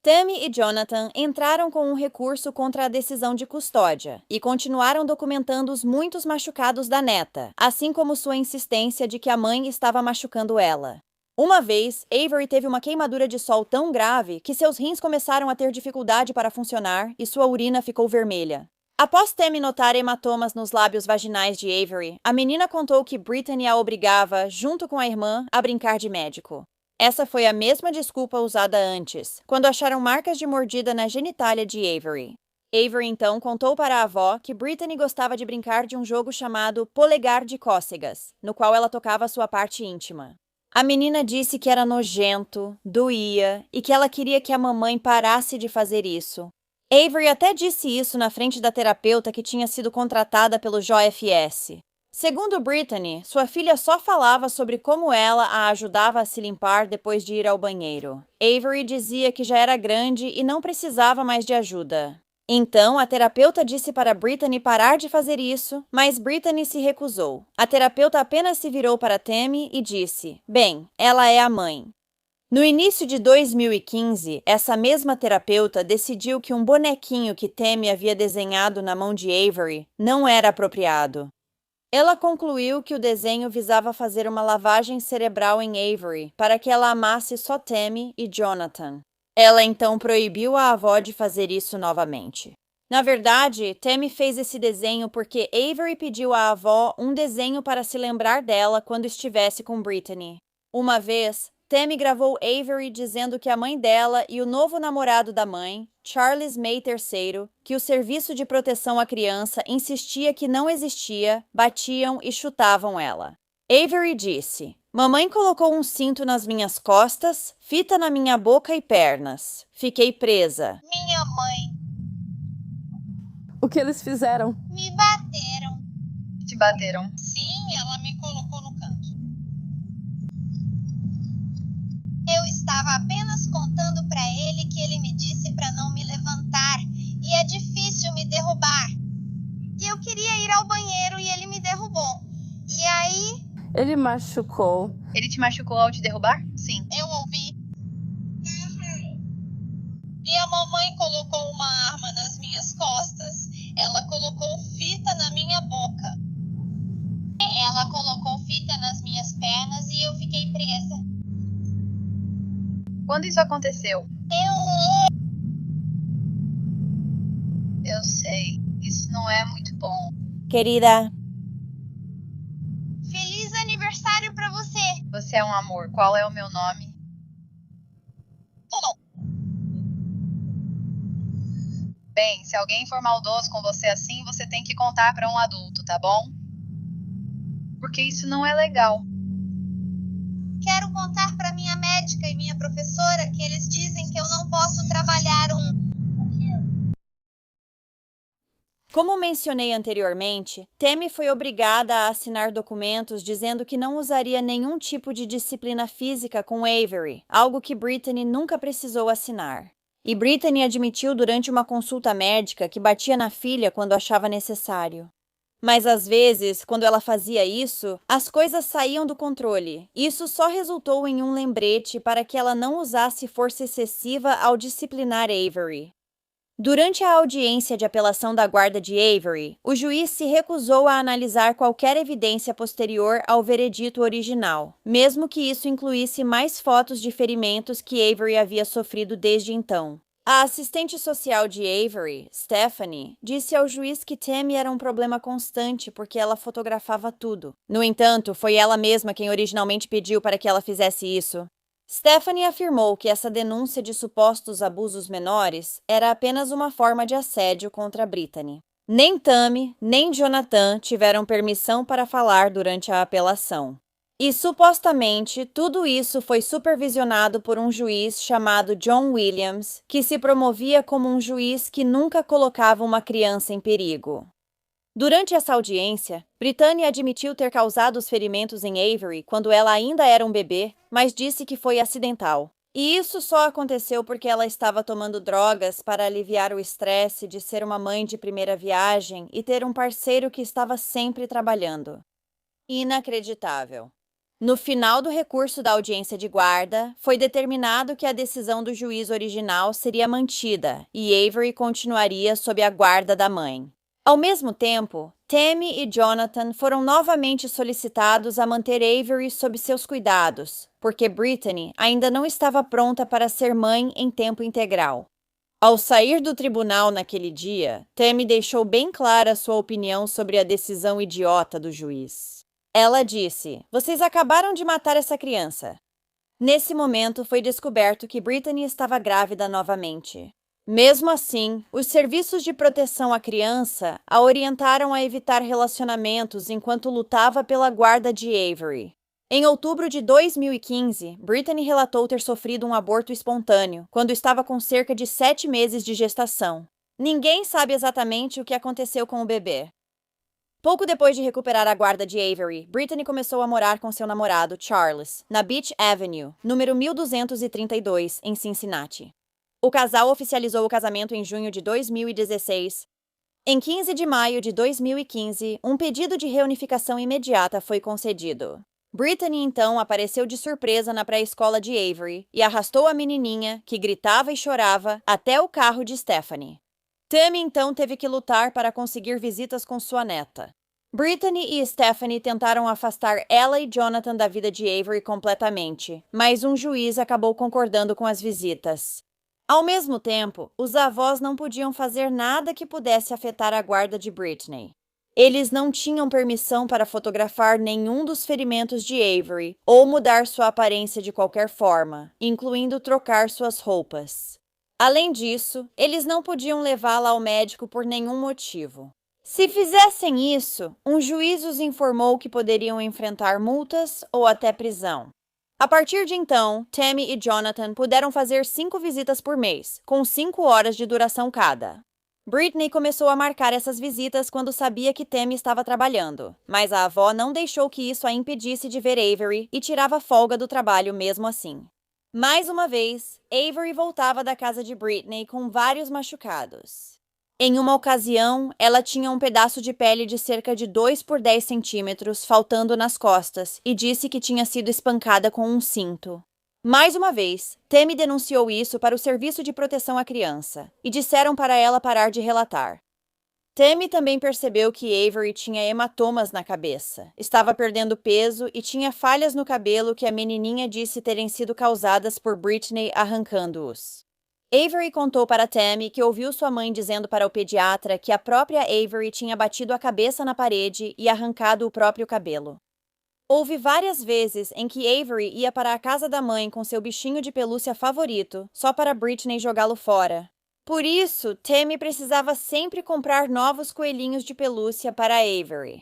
Tammy e Jonathan entraram com um recurso contra a decisão de custódia e continuaram documentando os muitos machucados da neta, assim como sua insistência de que a mãe estava machucando ela. Uma vez, Avery teve uma queimadura de sol tão grave que seus rins começaram a ter dificuldade para funcionar e sua urina ficou vermelha. Após Tammy notar hematomas nos lábios vaginais de Avery, a menina contou que Brittany a obrigava, junto com a irmã, a brincar de médico. Essa foi a mesma desculpa usada antes, quando acharam marcas de mordida na genitália de Avery. Avery então contou para a avó que Brittany gostava de brincar de um jogo chamado Polegar de Cócegas, no qual ela tocava sua parte íntima. A menina disse que era nojento, doía e que ela queria que a mamãe parasse de fazer isso. Avery até disse isso na frente da terapeuta que tinha sido contratada pelo JFS. Segundo Brittany, sua filha só falava sobre como ela a ajudava a se limpar depois de ir ao banheiro. Avery dizia que já era grande e não precisava mais de ajuda. Então, a terapeuta disse para Brittany parar de fazer isso, mas Brittany se recusou. A terapeuta apenas se virou para Tammy e disse: "Bem, ela é a mãe." No início de 2015, essa mesma terapeuta decidiu que um bonequinho que Tammy havia desenhado na mão de Avery não era apropriado. Ela concluiu que o desenho visava fazer uma lavagem cerebral em Avery para que ela amasse só Tammy e Jonathan. Ela então proibiu a avó de fazer isso novamente. Na verdade, Tammy fez esse desenho porque Avery pediu à avó um desenho para se lembrar dela quando estivesse com Brittany. Uma vez, Tammy gravou Avery dizendo que a mãe dela e o novo namorado da mãe, Charles May III, que o Serviço de Proteção à Criança insistia que não existia, batiam e chutavam ela. Avery disse: "Mamãe colocou um cinto nas minhas costas, fita na minha boca e pernas. Fiquei presa." Minha mãe. O que eles fizeram? Me bateram. Te bateram. Sim, ela me colocou no canto. Eu estava apenas contando para ele que ele me disse para não me levantar e é difícil me derrubar. E eu queria ir ao banheiro e ele me derrubou. E aí... Ele machucou. Ele te machucou ao te derrubar? Sim. Eu ouvi. E a mamãe colocou uma arma nas minhas costas. Ela colocou fita na minha boca. Ela colocou fita nas minhas pernas e eu fiquei presa. Quando isso aconteceu? Eu sei. Isso não é muito bom. Querida, Feliz aniversário pra você. Você é um amor. Qual é o meu nome? Bem, se alguém for maldoso com você assim, você tem que contar para um adulto, tá bom? Porque isso não é legal. Quero contar pra minha médica e minha professora que eles dizem que eu não posso trabalhar como mencionei anteriormente, Tammy foi obrigada a assinar documentos dizendo que não usaria nenhum tipo de disciplina física com Avery, algo que Brittany nunca precisou assinar. E Brittany admitiu durante uma consulta médica que batia na filha quando achava necessário. Mas às vezes, quando ela fazia isso, as coisas saíam do controle. Isso só resultou em um lembrete para que ela não usasse força excessiva ao disciplinar Avery. Durante a audiência de apelação da guarda de Avery, o juiz se recusou a analisar qualquer evidência posterior ao veredito original, mesmo que isso incluísse mais fotos de ferimentos que Avery havia sofrido desde então. A assistente social de Avery, Stephanie, disse ao juiz que Tammy era um problema constante porque ela fotografava tudo. No entanto, foi ela mesma quem originalmente pediu para que ela fizesse isso. Stephanie afirmou que essa denúncia de supostos abusos menores era apenas uma forma de assédio contra Brittany. Nem Tammy, nem Jonathan tiveram permissão para falar durante a apelação. E, supostamente, tudo isso foi supervisionado por um juiz chamado John Williams, que se promovia como um juiz que nunca colocava uma criança em perigo. Durante essa audiência, Brittany admitiu ter causado os ferimentos em Avery quando ela ainda era um bebê, mas disse que foi acidental. E isso só aconteceu porque ela estava tomando drogas para aliviar o estresse de ser uma mãe de primeira viagem e ter um parceiro que estava sempre trabalhando. Inacreditável. No final do recurso da audiência de guarda, foi determinado que a decisão do juiz original seria mantida e Avery continuaria sob a guarda da mãe. Ao mesmo tempo, Tammy e Jonathan foram novamente solicitados a manter Avery sob seus cuidados, porque Brittany ainda não estava pronta para ser mãe em tempo integral. Ao sair do tribunal naquele dia, Tammy deixou bem clara sua opinião sobre a decisão idiota do juiz. Ela disse: "Vocês acabaram de matar essa criança." Nesse momento, foi descoberto que Brittany estava grávida novamente. Mesmo assim, os serviços de proteção à criança a orientaram a evitar relacionamentos enquanto lutava pela guarda de Avery. Em outubro de 2015, Brittany relatou ter sofrido um aborto espontâneo, quando estava com cerca de 7 meses de gestação. Ninguém sabe exatamente o que aconteceu com o bebê. Pouco depois de recuperar a guarda de Avery, Brittany começou a morar com seu namorado, Charles, na Beach Avenue, número 1232, em Cincinnati. O casal oficializou o casamento em junho de 2016. Em 15 de maio de 2015, um pedido de reunificação imediata foi concedido. Brittany, então, apareceu de surpresa na pré-escola de Avery e arrastou a menininha, que gritava e chorava, até o carro de Stephanie. Tammy, então, teve que lutar para conseguir visitas com sua neta. Brittany e Stephanie tentaram afastar ela e Jonathan da vida de Avery completamente, mas um juiz acabou concordando com as visitas. Ao mesmo tempo, os avós não podiam fazer nada que pudesse afetar a guarda de Britney. Eles não tinham permissão para fotografar nenhum dos ferimentos de Avery ou mudar sua aparência de qualquer forma, incluindo trocar suas roupas. Além disso, eles não podiam levá-la ao médico por nenhum motivo. Se fizessem isso, um juiz os informou que poderiam enfrentar multas ou até prisão. A partir de então, Tammy e Jonathan puderam fazer 5 visitas por mês, com 5 horas de duração cada. Britney começou a marcar essas visitas quando sabia que Tammy estava trabalhando, mas a avó não deixou que isso a impedisse de ver Avery e tirava folga do trabalho mesmo assim. Mais uma vez, Avery voltava da casa de Britney com vários machucados. Em uma ocasião, ela tinha um pedaço de pele de cerca de 2 por 10 centímetros faltando nas costas e disse que tinha sido espancada com um cinto. Mais uma vez, Tammy denunciou isso para o Serviço de Proteção à Criança e disseram para ela parar de relatar. Tammy também percebeu que Avery tinha hematomas na cabeça, estava perdendo peso e tinha falhas no cabelo que a menininha disse terem sido causadas por Britney arrancando-os. Avery contou para Tammy que ouviu sua mãe dizendo para o pediatra que a própria Avery tinha batido a cabeça na parede e arrancado o próprio cabelo. Houve várias vezes em que Avery ia para a casa da mãe com seu bichinho de pelúcia favorito, só para Britney jogá-lo fora. Por isso, Tammy precisava sempre comprar novos coelhinhos de pelúcia para Avery.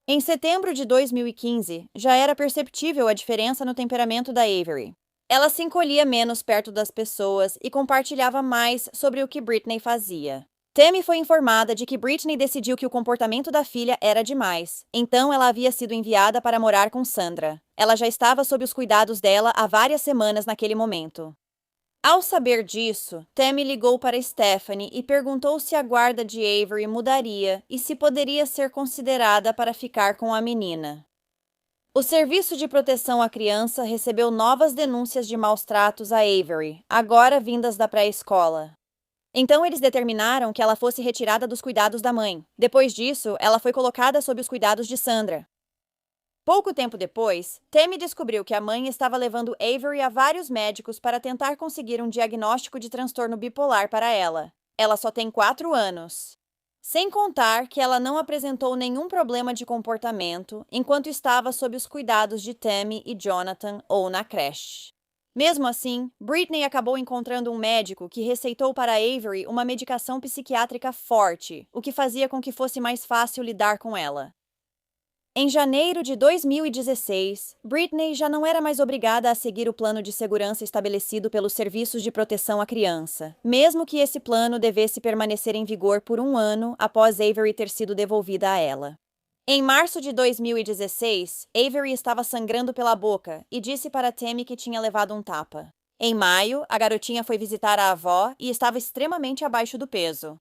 Em setembro de 2015, já era perceptível a diferença no temperamento da Avery. Ela se encolhia menos perto das pessoas e compartilhava mais sobre o que Britney fazia. Tammy foi informada de que Britney decidiu que o comportamento da filha era demais, então ela havia sido enviada para morar com Sandra. Ela já estava sob os cuidados dela há várias semanas naquele momento. Ao saber disso, Tammy ligou para Stephanie e perguntou se a guarda de Avery mudaria e se poderia ser considerada para ficar com a menina. O Serviço de Proteção à Criança recebeu novas denúncias de maus-tratos a Avery, agora vindas da pré-escola. Então eles determinaram que ela fosse retirada dos cuidados da mãe. Depois disso, ela foi colocada sob os cuidados de Sandra. Pouco tempo depois, Tammy descobriu que a mãe estava levando Avery a vários médicos para tentar conseguir um diagnóstico de transtorno bipolar para ela. Ela só tem 4 anos. Sem contar que ela não apresentou nenhum problema de comportamento enquanto estava sob os cuidados de Tammy e Jonathan ou na creche. Mesmo assim, Britney acabou encontrando um médico que receitou para Avery uma medicação psiquiátrica forte, o que fazia com que fosse mais fácil lidar com ela. Em janeiro de 2016, Britney já não era mais obrigada a seguir o plano de segurança estabelecido pelos Serviços de Proteção à Criança, mesmo que esse plano devesse permanecer em vigor por 1 ano após Avery ter sido devolvida a ela. Em março de 2016, Avery estava sangrando pela boca e disse para Tammy que tinha levado um tapa. Em maio, a garotinha foi visitar a avó e estava extremamente abaixo do peso.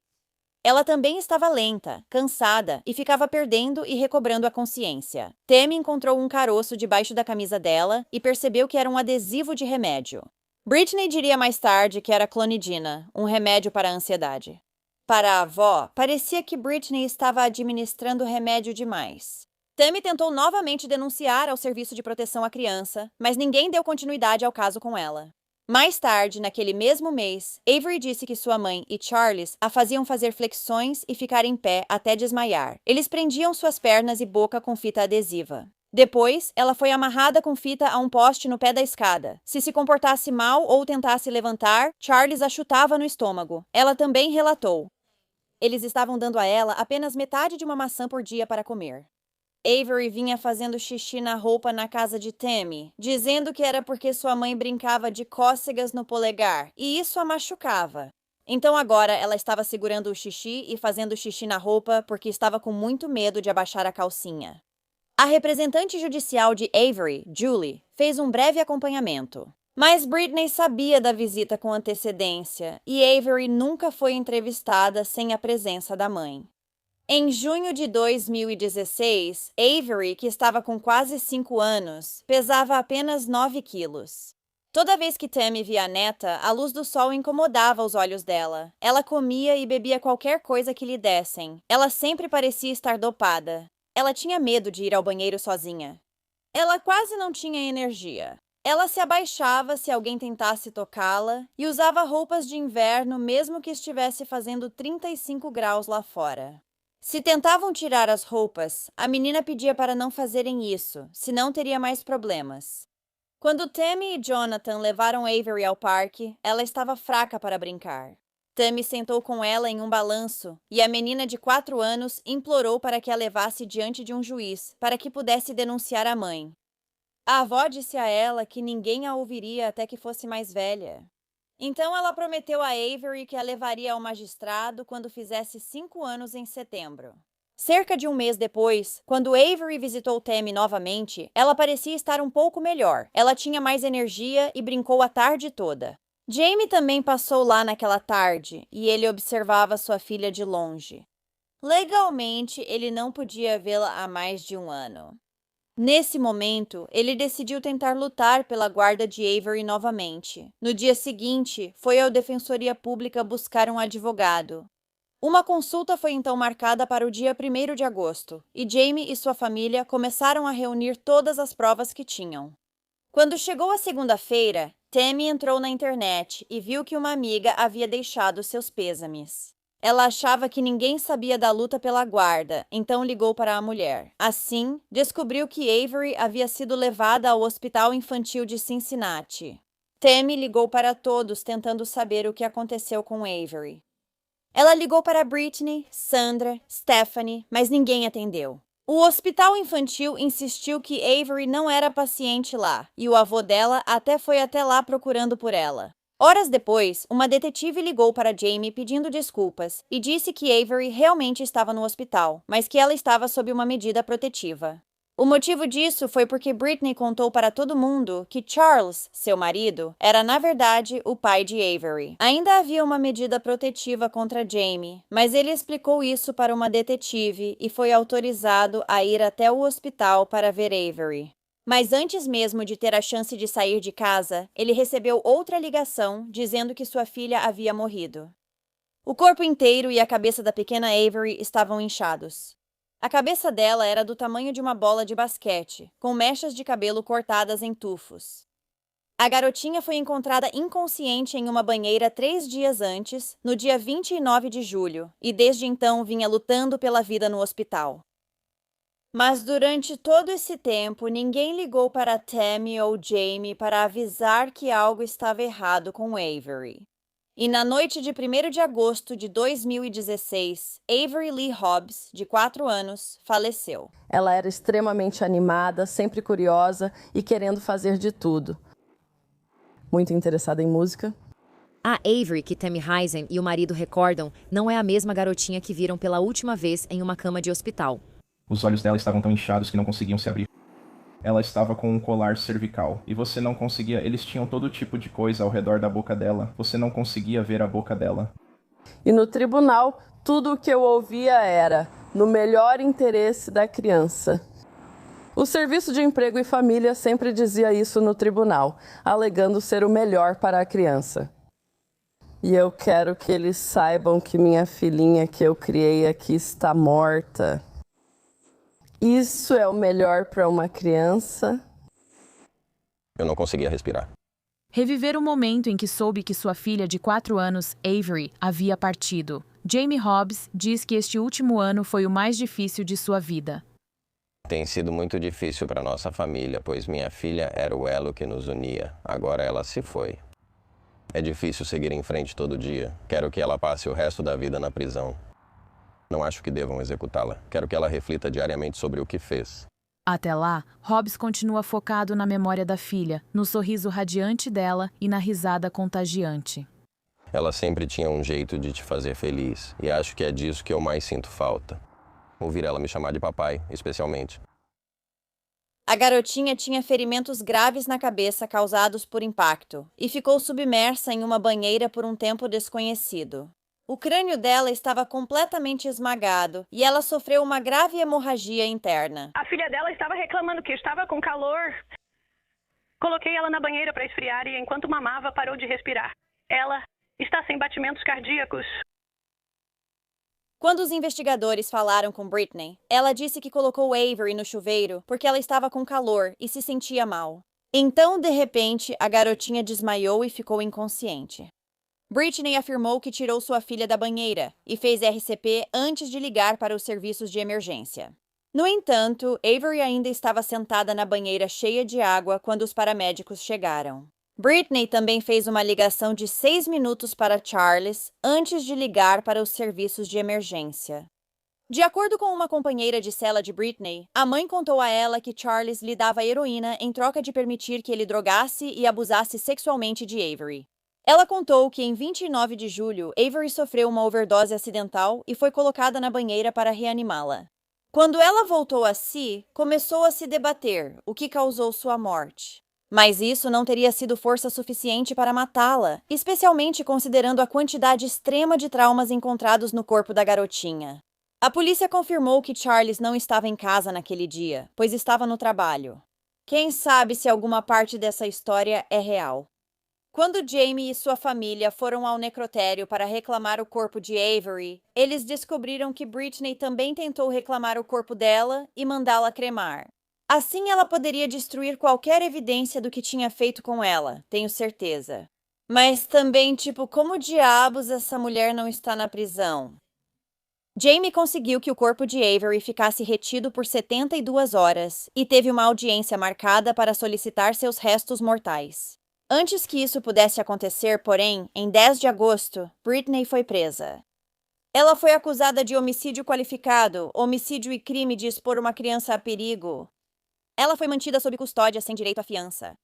Ela também estava lenta, cansada e ficava perdendo e recobrando a consciência. Tammy encontrou um caroço debaixo da camisa dela e percebeu que era um adesivo de remédio. Britney diria mais tarde que era clonidina, um remédio para a ansiedade. Para a avó, parecia que Britney estava administrando remédio demais. Tammy tentou novamente denunciar ao Serviço de Proteção à Criança, mas ninguém deu continuidade ao caso com ela. Mais tarde, naquele mesmo mês, Avery disse que sua mãe e Charles a faziam fazer flexões e ficar em pé até desmaiar. Eles prendiam suas pernas e boca com fita adesiva. Depois, ela foi amarrada com fita a um poste no pé da escada. Se comportasse mal ou tentasse levantar, Charles a chutava no estômago. Ela também relatou. Eles estavam dando a ela apenas metade de uma maçã por dia para comer. Avery vinha fazendo xixi na roupa na casa de Tammy, dizendo que era porque sua mãe brincava de cócegas no polegar, e isso a machucava. Então agora ela estava segurando o xixi e fazendo xixi na roupa porque estava com muito medo de abaixar a calcinha. A representante judicial de Avery, Julie, fez um breve acompanhamento. Mas Britney sabia da visita com antecedência, e Avery nunca foi entrevistada sem a presença da mãe. Em junho de 2016, Avery, que estava com quase 5 anos, pesava apenas 9 quilos. Toda vez que Tammy via a neta, a luz do sol incomodava os olhos dela. Ela comia e bebia qualquer coisa que lhe dessem. Ela sempre parecia estar dopada. Ela tinha medo de ir ao banheiro sozinha. Ela quase não tinha energia. Ela se abaixava se alguém tentasse tocá-la e usava roupas de inverno mesmo que estivesse fazendo 35 graus lá fora. Se tentavam tirar as roupas, a menina pedia para não fazerem isso, senão teria mais problemas. Quando Tammy e Jonathan levaram Avery ao parque, ela estava fraca para brincar. Tammy sentou com ela em um balanço e a menina de 4 anos implorou para que a levasse diante de um juiz, para que pudesse denunciar a mãe. A avó disse a ela que ninguém a ouviria até que fosse mais velha. Então ela prometeu a Avery que a levaria ao magistrado quando fizesse 5 anos em setembro. Cerca de um mês depois, quando Avery visitou Tammy novamente, ela parecia estar um pouco melhor. Ela tinha mais energia e brincou a tarde toda. Jamie também passou lá naquela tarde e ele observava sua filha de longe. Legalmente, ele não podia vê-la há mais de um ano. Nesse momento, ele decidiu tentar lutar pela guarda de Avery novamente. No dia seguinte, foi à Defensoria Pública buscar um advogado. Uma consulta foi então marcada para o dia 1º de agosto, e Jamie e sua família começaram a reunir todas as provas que tinham. Quando chegou a segunda-feira, Tammy entrou na internet e viu que uma amiga havia deixado seus pêsames. Ela achava que ninguém sabia da luta pela guarda, então ligou para a mulher. Assim, descobriu que Avery havia sido levada ao Hospital Infantil de Cincinnati. Tammy ligou para todos tentando saber o que aconteceu com Avery. Ela ligou para Brittany, Sandra, Stephanie, mas ninguém atendeu. O hospital infantil insistiu que Avery não era paciente lá, e o avô dela até foi até lá procurando por ela. Horas depois, uma detetive ligou para Jamie pedindo desculpas e disse que Avery realmente estava no hospital, mas que ela estava sob uma medida protetiva. O motivo disso foi porque Brittany contou para todo mundo que Charles, seu marido, era na verdade o pai de Avery. Ainda havia uma medida protetiva contra Jamie, mas ele explicou isso para uma detetive e foi autorizado a ir até o hospital para ver Avery. Mas antes mesmo de ter a chance de sair de casa, ele recebeu outra ligação dizendo que sua filha havia morrido. O corpo inteiro e a cabeça da pequena Avery estavam inchados. A cabeça dela era do tamanho de uma bola de basquete, com mechas de cabelo cortadas em tufos. A garotinha foi encontrada inconsciente em uma banheira 3 dias antes, no dia 29 de julho, e desde então vinha lutando pela vida no hospital. Mas durante todo esse tempo, ninguém ligou para Tammy ou Jamie para avisar que algo estava errado com Avery. E na noite de 1º de agosto de 2016, Avery Lee Hobbs, de 4 anos, faleceu. Ela era extremamente animada, sempre curiosa e querendo fazer de tudo. Muito interessada em música. A Avery, que Tammy Heisen e o marido recordam, não é a mesma garotinha que viram pela última vez em uma cama de hospital. Os olhos dela estavam tão inchados que não conseguiam se abrir. Ela estava com um colar cervical, e você não conseguia... Eles tinham todo tipo de coisa ao redor da boca dela. Você não conseguia ver a boca dela. E no tribunal, tudo o que eu ouvia era no melhor interesse da criança. O Serviço de Emprego e Família sempre dizia isso no tribunal, alegando ser o melhor para a criança. E eu quero que eles saibam que minha filhinha que eu criei aqui está morta. Isso é o melhor para uma criança? Eu não conseguia respirar. Reviver o momento em que soube que sua filha de 4 anos, Avery, havia partido. Jamie Hobbs diz que este último ano foi o mais difícil de sua vida. Tem sido muito difícil para nossa família, pois minha filha era o elo que nos unia. Agora ela se foi. É difícil seguir em frente todo dia. Quero que ela passe o resto da vida na prisão. Não acho que devam executá-la. Quero que ela reflita diariamente sobre o que fez. Até lá, Hobbs continua focado na memória da filha, no sorriso radiante dela e na risada contagiante. Ela sempre tinha um jeito de te fazer feliz, e acho que é disso que eu mais sinto falta. Ouvir ela me chamar de papai, especialmente. A garotinha tinha ferimentos graves na cabeça causados por impacto e ficou submersa em uma banheira por um tempo desconhecido. O crânio dela estava completamente esmagado e ela sofreu uma grave hemorragia interna. A filha dela estava reclamando que estava com calor. Coloquei ela na banheira para esfriar e enquanto mamava parou de respirar. Ela está sem batimentos cardíacos. Quando os investigadores falaram com Brittany, ela disse que colocou Avery no chuveiro porque ela estava com calor e se sentia mal. Então, de repente, a garotinha desmaiou e ficou inconsciente. Britney afirmou que tirou sua filha da banheira e fez RCP antes de ligar para os serviços de emergência. No entanto, Avery ainda estava sentada na banheira cheia de água quando os paramédicos chegaram. Britney também fez uma ligação de 6 minutos para Charles antes de ligar para os serviços de emergência. De acordo com uma companheira de cela de Britney, a mãe contou a ela que Charles lhe dava heroína em troca de permitir que ele drogasse e abusasse sexualmente de Avery. Ela contou que em 29 de julho, Avery sofreu uma overdose acidental e foi colocada na banheira para reanimá-la. Quando ela voltou a si, começou a se debater, o que causou sua morte. Mas isso não teria sido força suficiente para matá-la, especialmente considerando a quantidade extrema de traumas encontrados no corpo da garotinha. A polícia confirmou que Charles não estava em casa naquele dia, pois estava no trabalho. Quem sabe se alguma parte dessa história é real. Quando Jamie e sua família foram ao necrotério para reclamar o corpo de Avery, eles descobriram que Britney também tentou reclamar o corpo dela e mandá-la cremar. Assim ela poderia destruir qualquer evidência do que tinha feito com ela, tenho certeza. Mas também, como diabos essa mulher não está na prisão? Jamie conseguiu que o corpo de Avery ficasse retido por 72 horas e teve uma audiência marcada para solicitar seus restos mortais. Antes que isso pudesse acontecer, porém, em 10 de agosto, Britney foi presa. Ela foi acusada de homicídio qualificado, homicídio e crime de expor uma criança a perigo. Ela foi mantida sob custódia sem direito à fiança.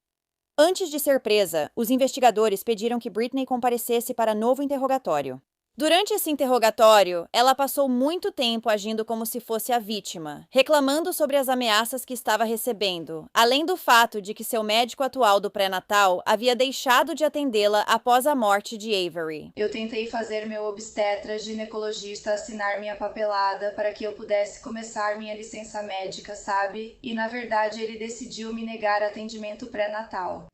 Antes de ser presa, os investigadores pediram que Britney comparecesse para novo interrogatório. Durante esse interrogatório, ela passou muito tempo agindo como se fosse a vítima, reclamando sobre as ameaças que estava recebendo, além do fato de que seu médico atual do pré-natal havia deixado de atendê-la após a morte de Avery. Eu tentei fazer meu obstetra ginecologista assinar minha papelada para que eu pudesse começar minha licença médica, sabe? E na verdade ele decidiu me negar atendimento pré-natal.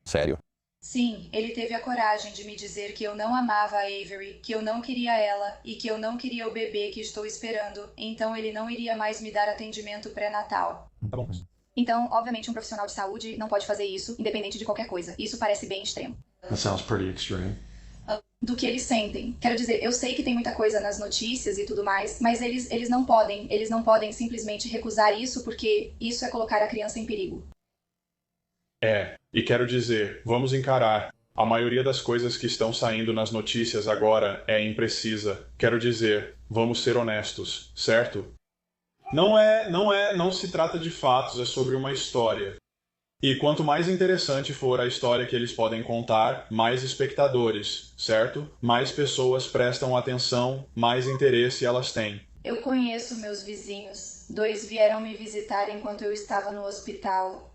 Sério? Sim, ele teve a coragem de me dizer que eu não amava a Avery, que eu não queria ela e que eu não queria o bebê que estou esperando, então ele não iria mais me dar atendimento pré-natal. Tá bom. Então, obviamente, um profissional de saúde não pode fazer isso, independente de qualquer coisa. Isso parece bem extremo. That sounds pretty extreme. Do que eles sentem. Quero dizer, eu sei que tem muita coisa nas notícias e tudo mais, mas eles não podem simplesmente recusar isso porque isso é colocar a criança em perigo. E quero dizer, vamos encarar. A maioria das coisas que estão saindo nas notícias agora é imprecisa. Quero dizer, vamos ser honestos, certo? Não se trata de fatos, é sobre uma história. E quanto mais interessante for a história que eles podem contar, mais espectadores, certo? Mais pessoas prestam atenção, mais interesse elas têm. Eu conheço meus vizinhos. 2 vieram me visitar enquanto eu estava no hospital.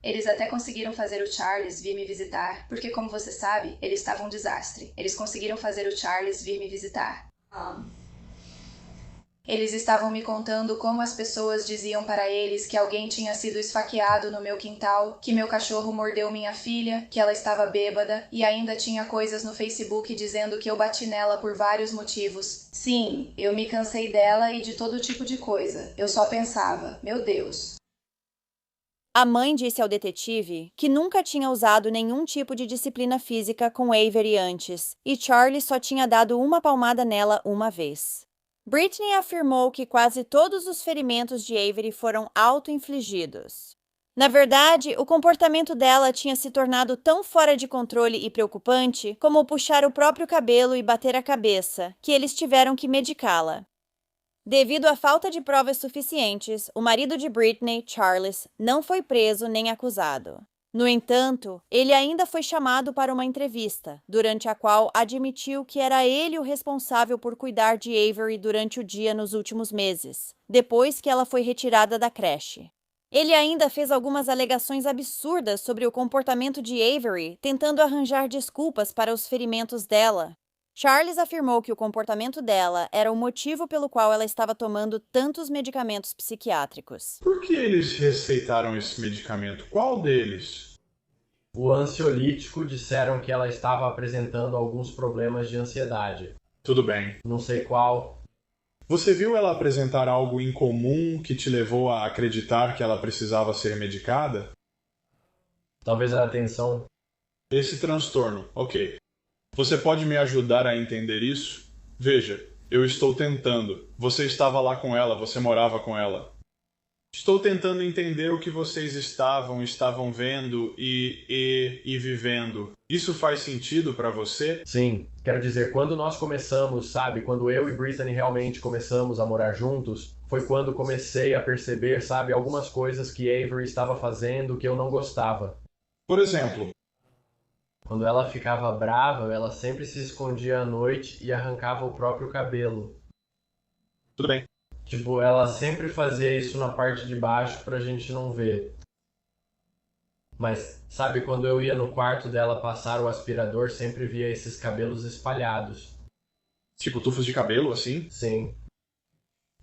Eles até conseguiram fazer o Charles vir me visitar, porque como você sabe, ele estava um desastre. Eles conseguiram fazer o Charles vir me visitar. Eles estavam me contando como as pessoas diziam para eles que alguém tinha sido esfaqueado no meu quintal, que meu cachorro mordeu minha filha, que ela estava bêbada, e ainda tinha coisas no Facebook dizendo que eu bati nela por vários motivos. Sim, eu me cansei dela e de todo tipo de coisa. Eu só pensava, meu Deus. A mãe disse ao detetive que nunca tinha usado nenhum tipo de disciplina física com Avery antes, e Charlie só tinha dado uma palmada nela uma vez. Britney afirmou que quase todos os ferimentos de Avery foram auto-infligidos. Na verdade, o comportamento dela tinha se tornado tão fora de controle e preocupante como puxar o próprio cabelo e bater a cabeça, que eles tiveram que medicá-la. Devido à falta de provas suficientes, o marido de Britney, Charles, não foi preso nem acusado. No entanto, ele ainda foi chamado para uma entrevista, durante a qual admitiu que era ele o responsável por cuidar de Avery durante o dia nos últimos meses, depois que ela foi retirada da creche. Ele ainda fez algumas alegações absurdas sobre o comportamento de Avery, tentando arranjar desculpas para os ferimentos dela. Charles afirmou que o comportamento dela era o motivo pelo qual ela estava tomando tantos medicamentos psiquiátricos. Por que eles receitaram esse medicamento? Qual deles? O ansiolítico, disseram que ela estava apresentando alguns problemas de ansiedade. Tudo bem. Não sei qual. Você viu ela apresentar algo incomum que te levou a acreditar que ela precisava ser medicada? Talvez a atenção. Esse transtorno, ok. Você pode me ajudar a entender isso? Veja, eu estou tentando. Você estava lá com ela, você morava com ela. Estou tentando entender o que vocês estavam vendo e vivendo. Isso faz sentido para você? Sim, quero dizer, quando nós começamos, sabe, quando eu e Brittany realmente começamos a morar juntos, foi quando comecei a perceber, sabe, algumas coisas que Avery estava fazendo que eu não gostava. Por exemplo? Quando ela ficava brava, ela sempre se escondia à noite e arrancava o próprio cabelo. Tudo bem. Tipo, ela sempre fazia isso na parte de baixo pra gente não ver. Mas, sabe, quando eu ia no quarto dela passar o aspirador, sempre via esses cabelos espalhados. Tipo tufos de cabelo, assim? Sim.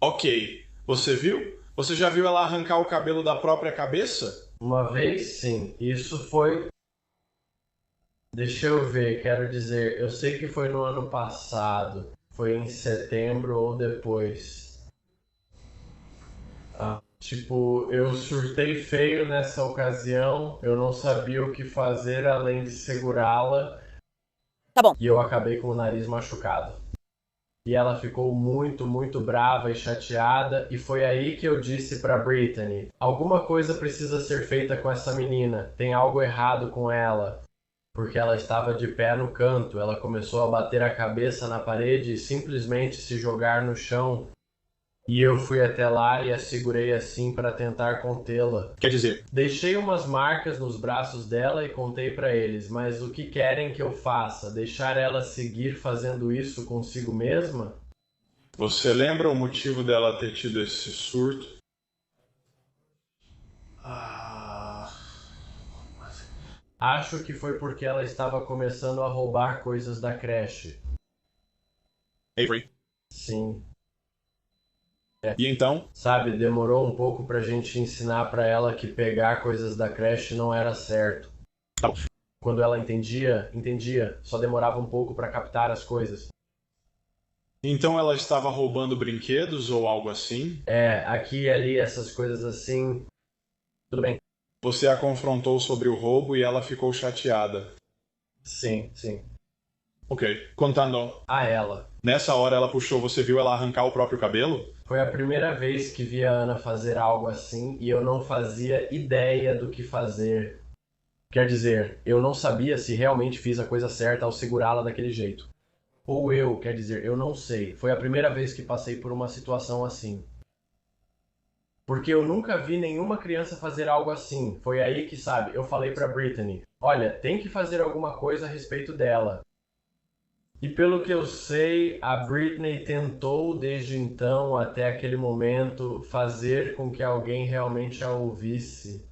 Ok. Você viu? Você já viu ela arrancar o cabelo da própria cabeça? Uma vez, sim. Isso foi... Deixa eu ver, quero dizer, eu sei que foi no ano passado. Foi em setembro ou depois. Tipo, eu surtei feio nessa ocasião, eu não sabia o que fazer além de segurá-la. Tá bom. E eu acabei com o nariz machucado. E ela ficou muito, muito brava e chateada, e foi aí que eu disse pra Brittany: alguma coisa precisa ser feita com essa menina, tem algo errado com ela. Porque ela estava de pé no canto, ela começou a bater a cabeça na parede e simplesmente se jogar no chão. E eu fui até lá e a segurei assim para tentar contê-la. Quer dizer, deixei umas marcas nos braços dela e contei para eles, mas o que querem que eu faça? Deixar ela seguir fazendo isso consigo mesma? Você lembra o motivo dela ter tido esse surto? Acho que foi porque ela estava começando a roubar coisas da creche. Avery? Sim. E então? Sabe, demorou um pouco pra gente ensinar pra ela que pegar coisas da creche não era certo. Tá bom. Quando ela entendia, só demorava um pouco pra captar as coisas. Então ela estava roubando brinquedos ou algo assim? É, aqui e ali, essas coisas assim. Tudo bem. Você a confrontou sobre o roubo e ela ficou chateada. Sim, sim. Ok. Contando. A ela. Nessa hora ela puxou, você viu ela arrancar o próprio cabelo? Foi a primeira vez que vi a Ana fazer algo assim e eu não fazia ideia do que fazer. Quer dizer, eu não sabia se realmente fiz a coisa certa ao segurá-la daquele jeito. Ou quer dizer, eu não sei. Foi a primeira vez que passei por uma situação assim. Porque eu nunca vi nenhuma criança fazer algo assim. Foi aí que, sabe, eu falei pra Brittany: olha, tem que fazer alguma coisa a respeito dela. E pelo que eu sei, a Brittany tentou desde então até aquele momento fazer com que alguém realmente a ouvisse.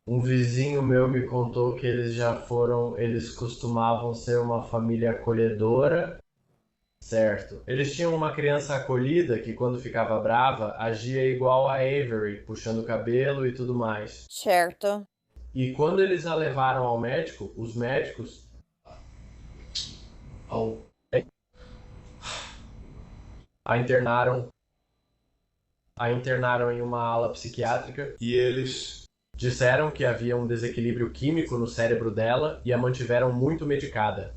Um vizinho meu me contou que eles costumavam ser uma família acolhedora. Certo. Eles tinham uma criança acolhida que, quando ficava brava, agia igual a Avery, puxando o cabelo e tudo mais. Certo. E quando eles a levaram ao médico, os médicos a internaram em uma ala psiquiátrica. E eles disseram que havia um desequilíbrio químico no cérebro dela e a mantiveram muito medicada.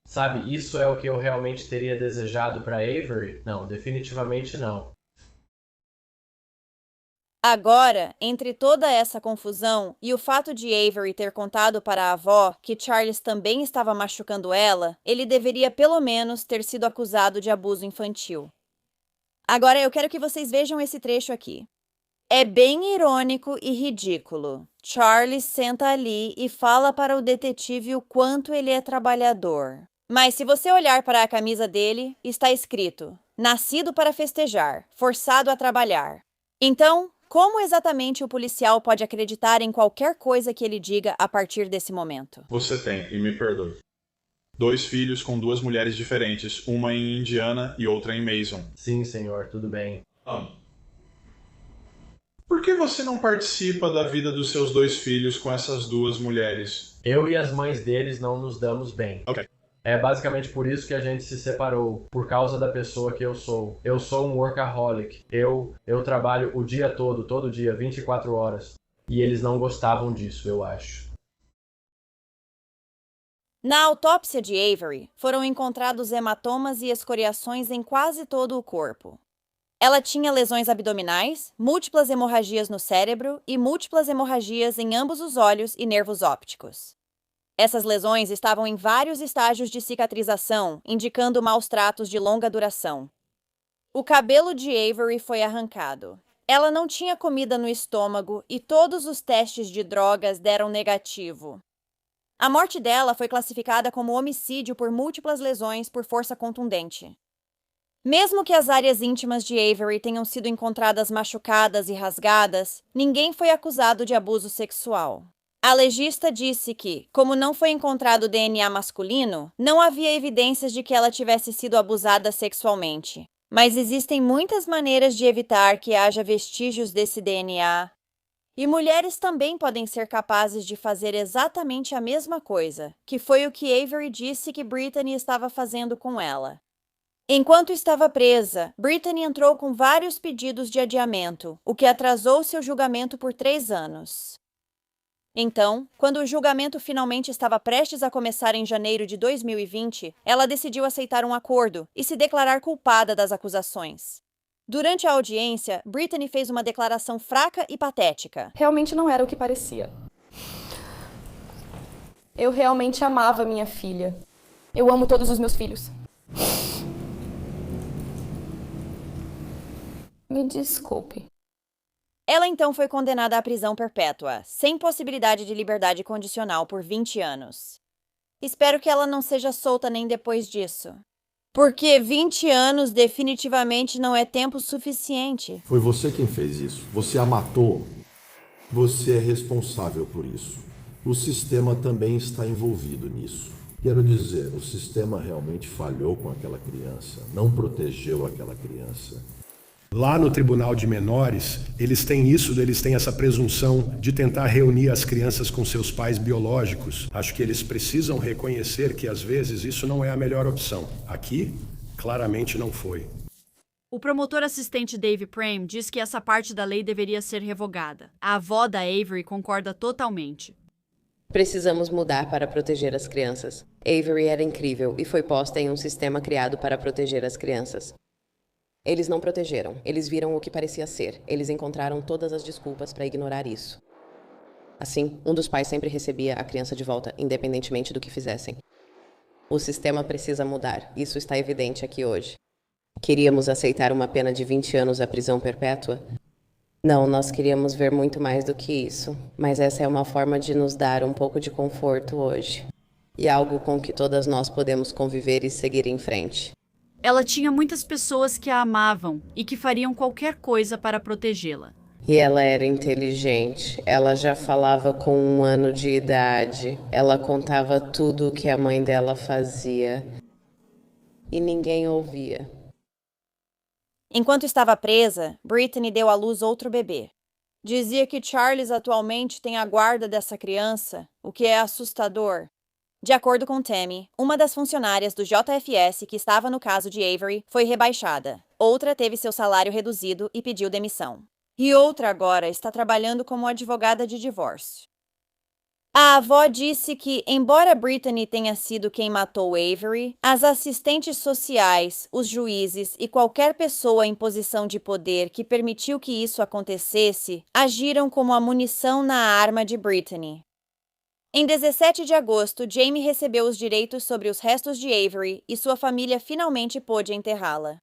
Sabe, isso é o que eu realmente teria desejado para Avery? Não, definitivamente não. Agora, entre toda essa confusão e o fato de Avery ter contado para a avó que Charles também estava machucando ela, ele deveria pelo menos ter sido acusado de abuso infantil. Agora eu quero que vocês vejam esse trecho aqui. É bem irônico e ridículo. Charles senta ali e fala para o detetive o quanto ele é trabalhador. Mas se você olhar para a camisa dele, está escrito: nascido para festejar, forçado a trabalhar. Então, como exatamente o policial pode acreditar em qualquer coisa que ele diga a partir desse momento? Você tem, e me perdoe, 2 filhos com 2 mulheres diferentes, uma em Indiana e outra em Mason. Sim, senhor, tudo bem. Por que você não participa da vida dos seus 2 filhos com essas 2 mulheres? Eu e as mães deles não nos damos bem. Ok. É basicamente por isso que a gente se separou, por causa da pessoa que eu sou. Eu sou um workaholic. Eu trabalho o dia todo dia, 24 horas. E eles não gostavam disso, eu acho. Na autópsia de Avery, foram encontrados hematomas e escoriações em quase todo o corpo. Ela tinha lesões abdominais, múltiplas hemorragias no cérebro e múltiplas hemorragias em ambos os olhos e nervos ópticos. Essas lesões estavam em vários estágios de cicatrização, indicando maus tratos de longa duração. O cabelo de Avery foi arrancado. Ela não tinha comida no estômago e todos os testes de drogas deram negativo. A morte dela foi classificada como homicídio por múltiplas lesões por força contundente. Mesmo que as áreas íntimas de Avery tenham sido encontradas machucadas e rasgadas, ninguém foi acusado de abuso sexual. A legista disse que, como não foi encontrado DNA masculino, não havia evidências de que ela tivesse sido abusada sexualmente. Mas existem muitas maneiras de evitar que haja vestígios desse DNA. E mulheres também podem ser capazes de fazer exatamente a mesma coisa, que foi o que Avery disse que Brittany estava fazendo com ela. Enquanto estava presa, Brittany entrou com vários pedidos de adiamento, o que atrasou seu julgamento por 3 anos. Então, quando o julgamento finalmente estava prestes a começar em janeiro de 2020, ela decidiu aceitar um acordo e se declarar culpada das acusações. Durante a audiência, Brittany fez uma declaração fraca e patética. Realmente não era o que parecia. Eu realmente amava minha filha. Eu amo todos os meus filhos. Me desculpe. Ela então foi condenada à prisão perpétua, sem possibilidade de liberdade condicional por 20 anos. Espero que ela não seja solta nem depois disso. Porque 20 anos definitivamente não é tempo suficiente. Foi você quem fez isso. Você a matou. Você é responsável por isso. O sistema também está envolvido nisso. Quero dizer, o sistema realmente falhou com aquela criança, não protegeu aquela criança. Lá no Tribunal de Menores, eles têm essa presunção de tentar reunir as crianças com seus pais biológicos. Acho que eles precisam reconhecer que, às vezes, isso não é a melhor opção. Aqui, claramente não foi. O promotor assistente Dave Prame diz que essa parte da lei deveria ser revogada. A avó da Avery concorda totalmente. Precisamos mudar para proteger as crianças. Avery era incrível e foi posta em um sistema criado para proteger as crianças. Eles não protegeram. Eles viram o que parecia ser. Eles encontraram todas as desculpas para ignorar isso. Assim, um dos pais sempre recebia a criança de volta, independentemente do que fizessem. O sistema precisa mudar. Isso está evidente aqui hoje. Queríamos aceitar uma pena de 20 anos à prisão perpétua? Não, nós queríamos ver muito mais do que isso. Mas essa é uma forma de nos dar um pouco de conforto hoje. E algo com que todas nós podemos conviver e seguir em frente. Ela tinha muitas pessoas que a amavam e que fariam qualquer coisa para protegê-la. E ela era inteligente. Ela já falava com 1 ano de idade. Ela contava tudo o que a mãe dela fazia. E ninguém ouvia. Enquanto estava presa, Brittany deu à luz outro bebê. Dizia que Charles atualmente tem a guarda dessa criança, o que é assustador. De acordo com Tammy, uma das funcionárias do JFS que estava no caso de Avery foi rebaixada. Outra teve seu salário reduzido e pediu demissão. E outra agora está trabalhando como advogada de divórcio. A avó disse que, embora Brittany tenha sido quem matou Avery, as assistentes sociais, os juízes e qualquer pessoa em posição de poder que permitiu que isso acontecesse agiram como a munição na arma de Brittany. Em 17 de agosto, Jamie recebeu os direitos sobre os restos de Avery e sua família finalmente pôde enterrá-la.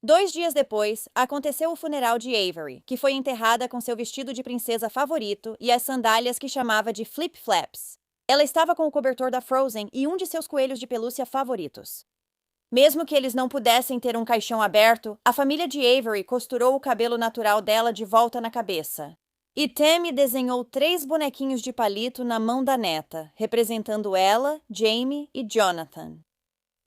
2 dias depois, aconteceu o funeral de Avery, que foi enterrada com seu vestido de princesa favorito e as sandálias que chamava de flip-flaps. Ela estava com o cobertor da Frozen e um de seus coelhos de pelúcia favoritos. Mesmo que eles não pudessem ter um caixão aberto, a família de Avery costurou o cabelo natural dela de volta na cabeça. E Tammy desenhou 3 bonequinhos de palito na mão da neta, representando ela, Jamie e Jonathan.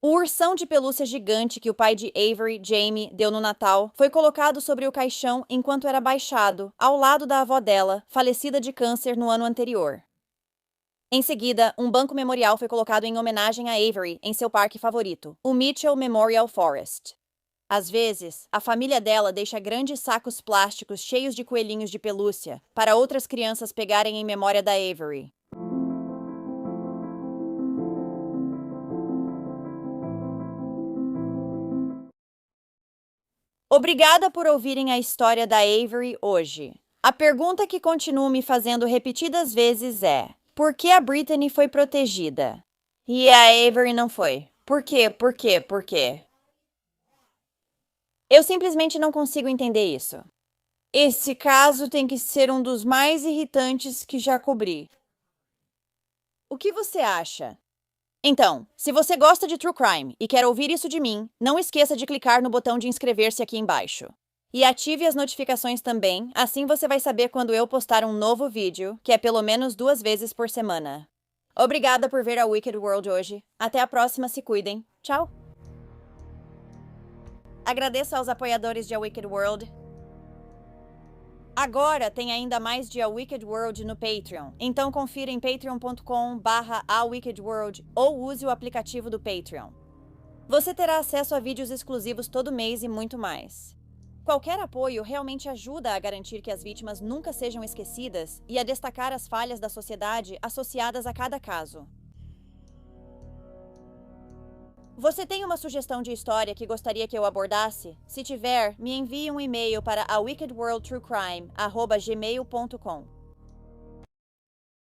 O ursão de pelúcia gigante que o pai de Avery, Jamie, deu no Natal foi colocado sobre o caixão enquanto era baixado, ao lado da avó dela, falecida de câncer no ano anterior. Em seguida, um banco memorial foi colocado em homenagem a Avery em seu parque favorito, o Mitchell Memorial Forest. Às vezes, a família dela deixa grandes sacos plásticos cheios de coelhinhos de pelúcia para outras crianças pegarem em memória da Avery. Obrigada por ouvirem a história da Avery hoje. A pergunta que continuo me fazendo repetidas vezes é: por que a Brittany foi protegida? E a Avery não foi? Por quê? Por quê? Por quê? Eu simplesmente não consigo entender isso. Esse caso tem que ser um dos mais irritantes que já cobri. O que você acha? Então, se você gosta de True Crime e quer ouvir isso de mim, não esqueça de clicar no botão de inscrever-se aqui embaixo. E ative as notificações também, assim você vai saber quando eu postar um novo vídeo, que é pelo menos 2 vezes por semana. Obrigada por ver a Wicked World hoje. Até a próxima, se cuidem. Tchau! Agradeço aos apoiadores de A Wicked World. Agora tem ainda mais de A Wicked World no Patreon, então confira em patreon.com/awickedworld ou use o aplicativo do Patreon. Você terá acesso a vídeos exclusivos todo mês e muito mais. Qualquer apoio realmente ajuda a garantir que as vítimas nunca sejam esquecidas e a destacar as falhas da sociedade associadas a cada caso. Você tem uma sugestão de história que gostaria que eu abordasse? Se tiver, me envie um e-mail para awickedworldtruecrime@gmail.com.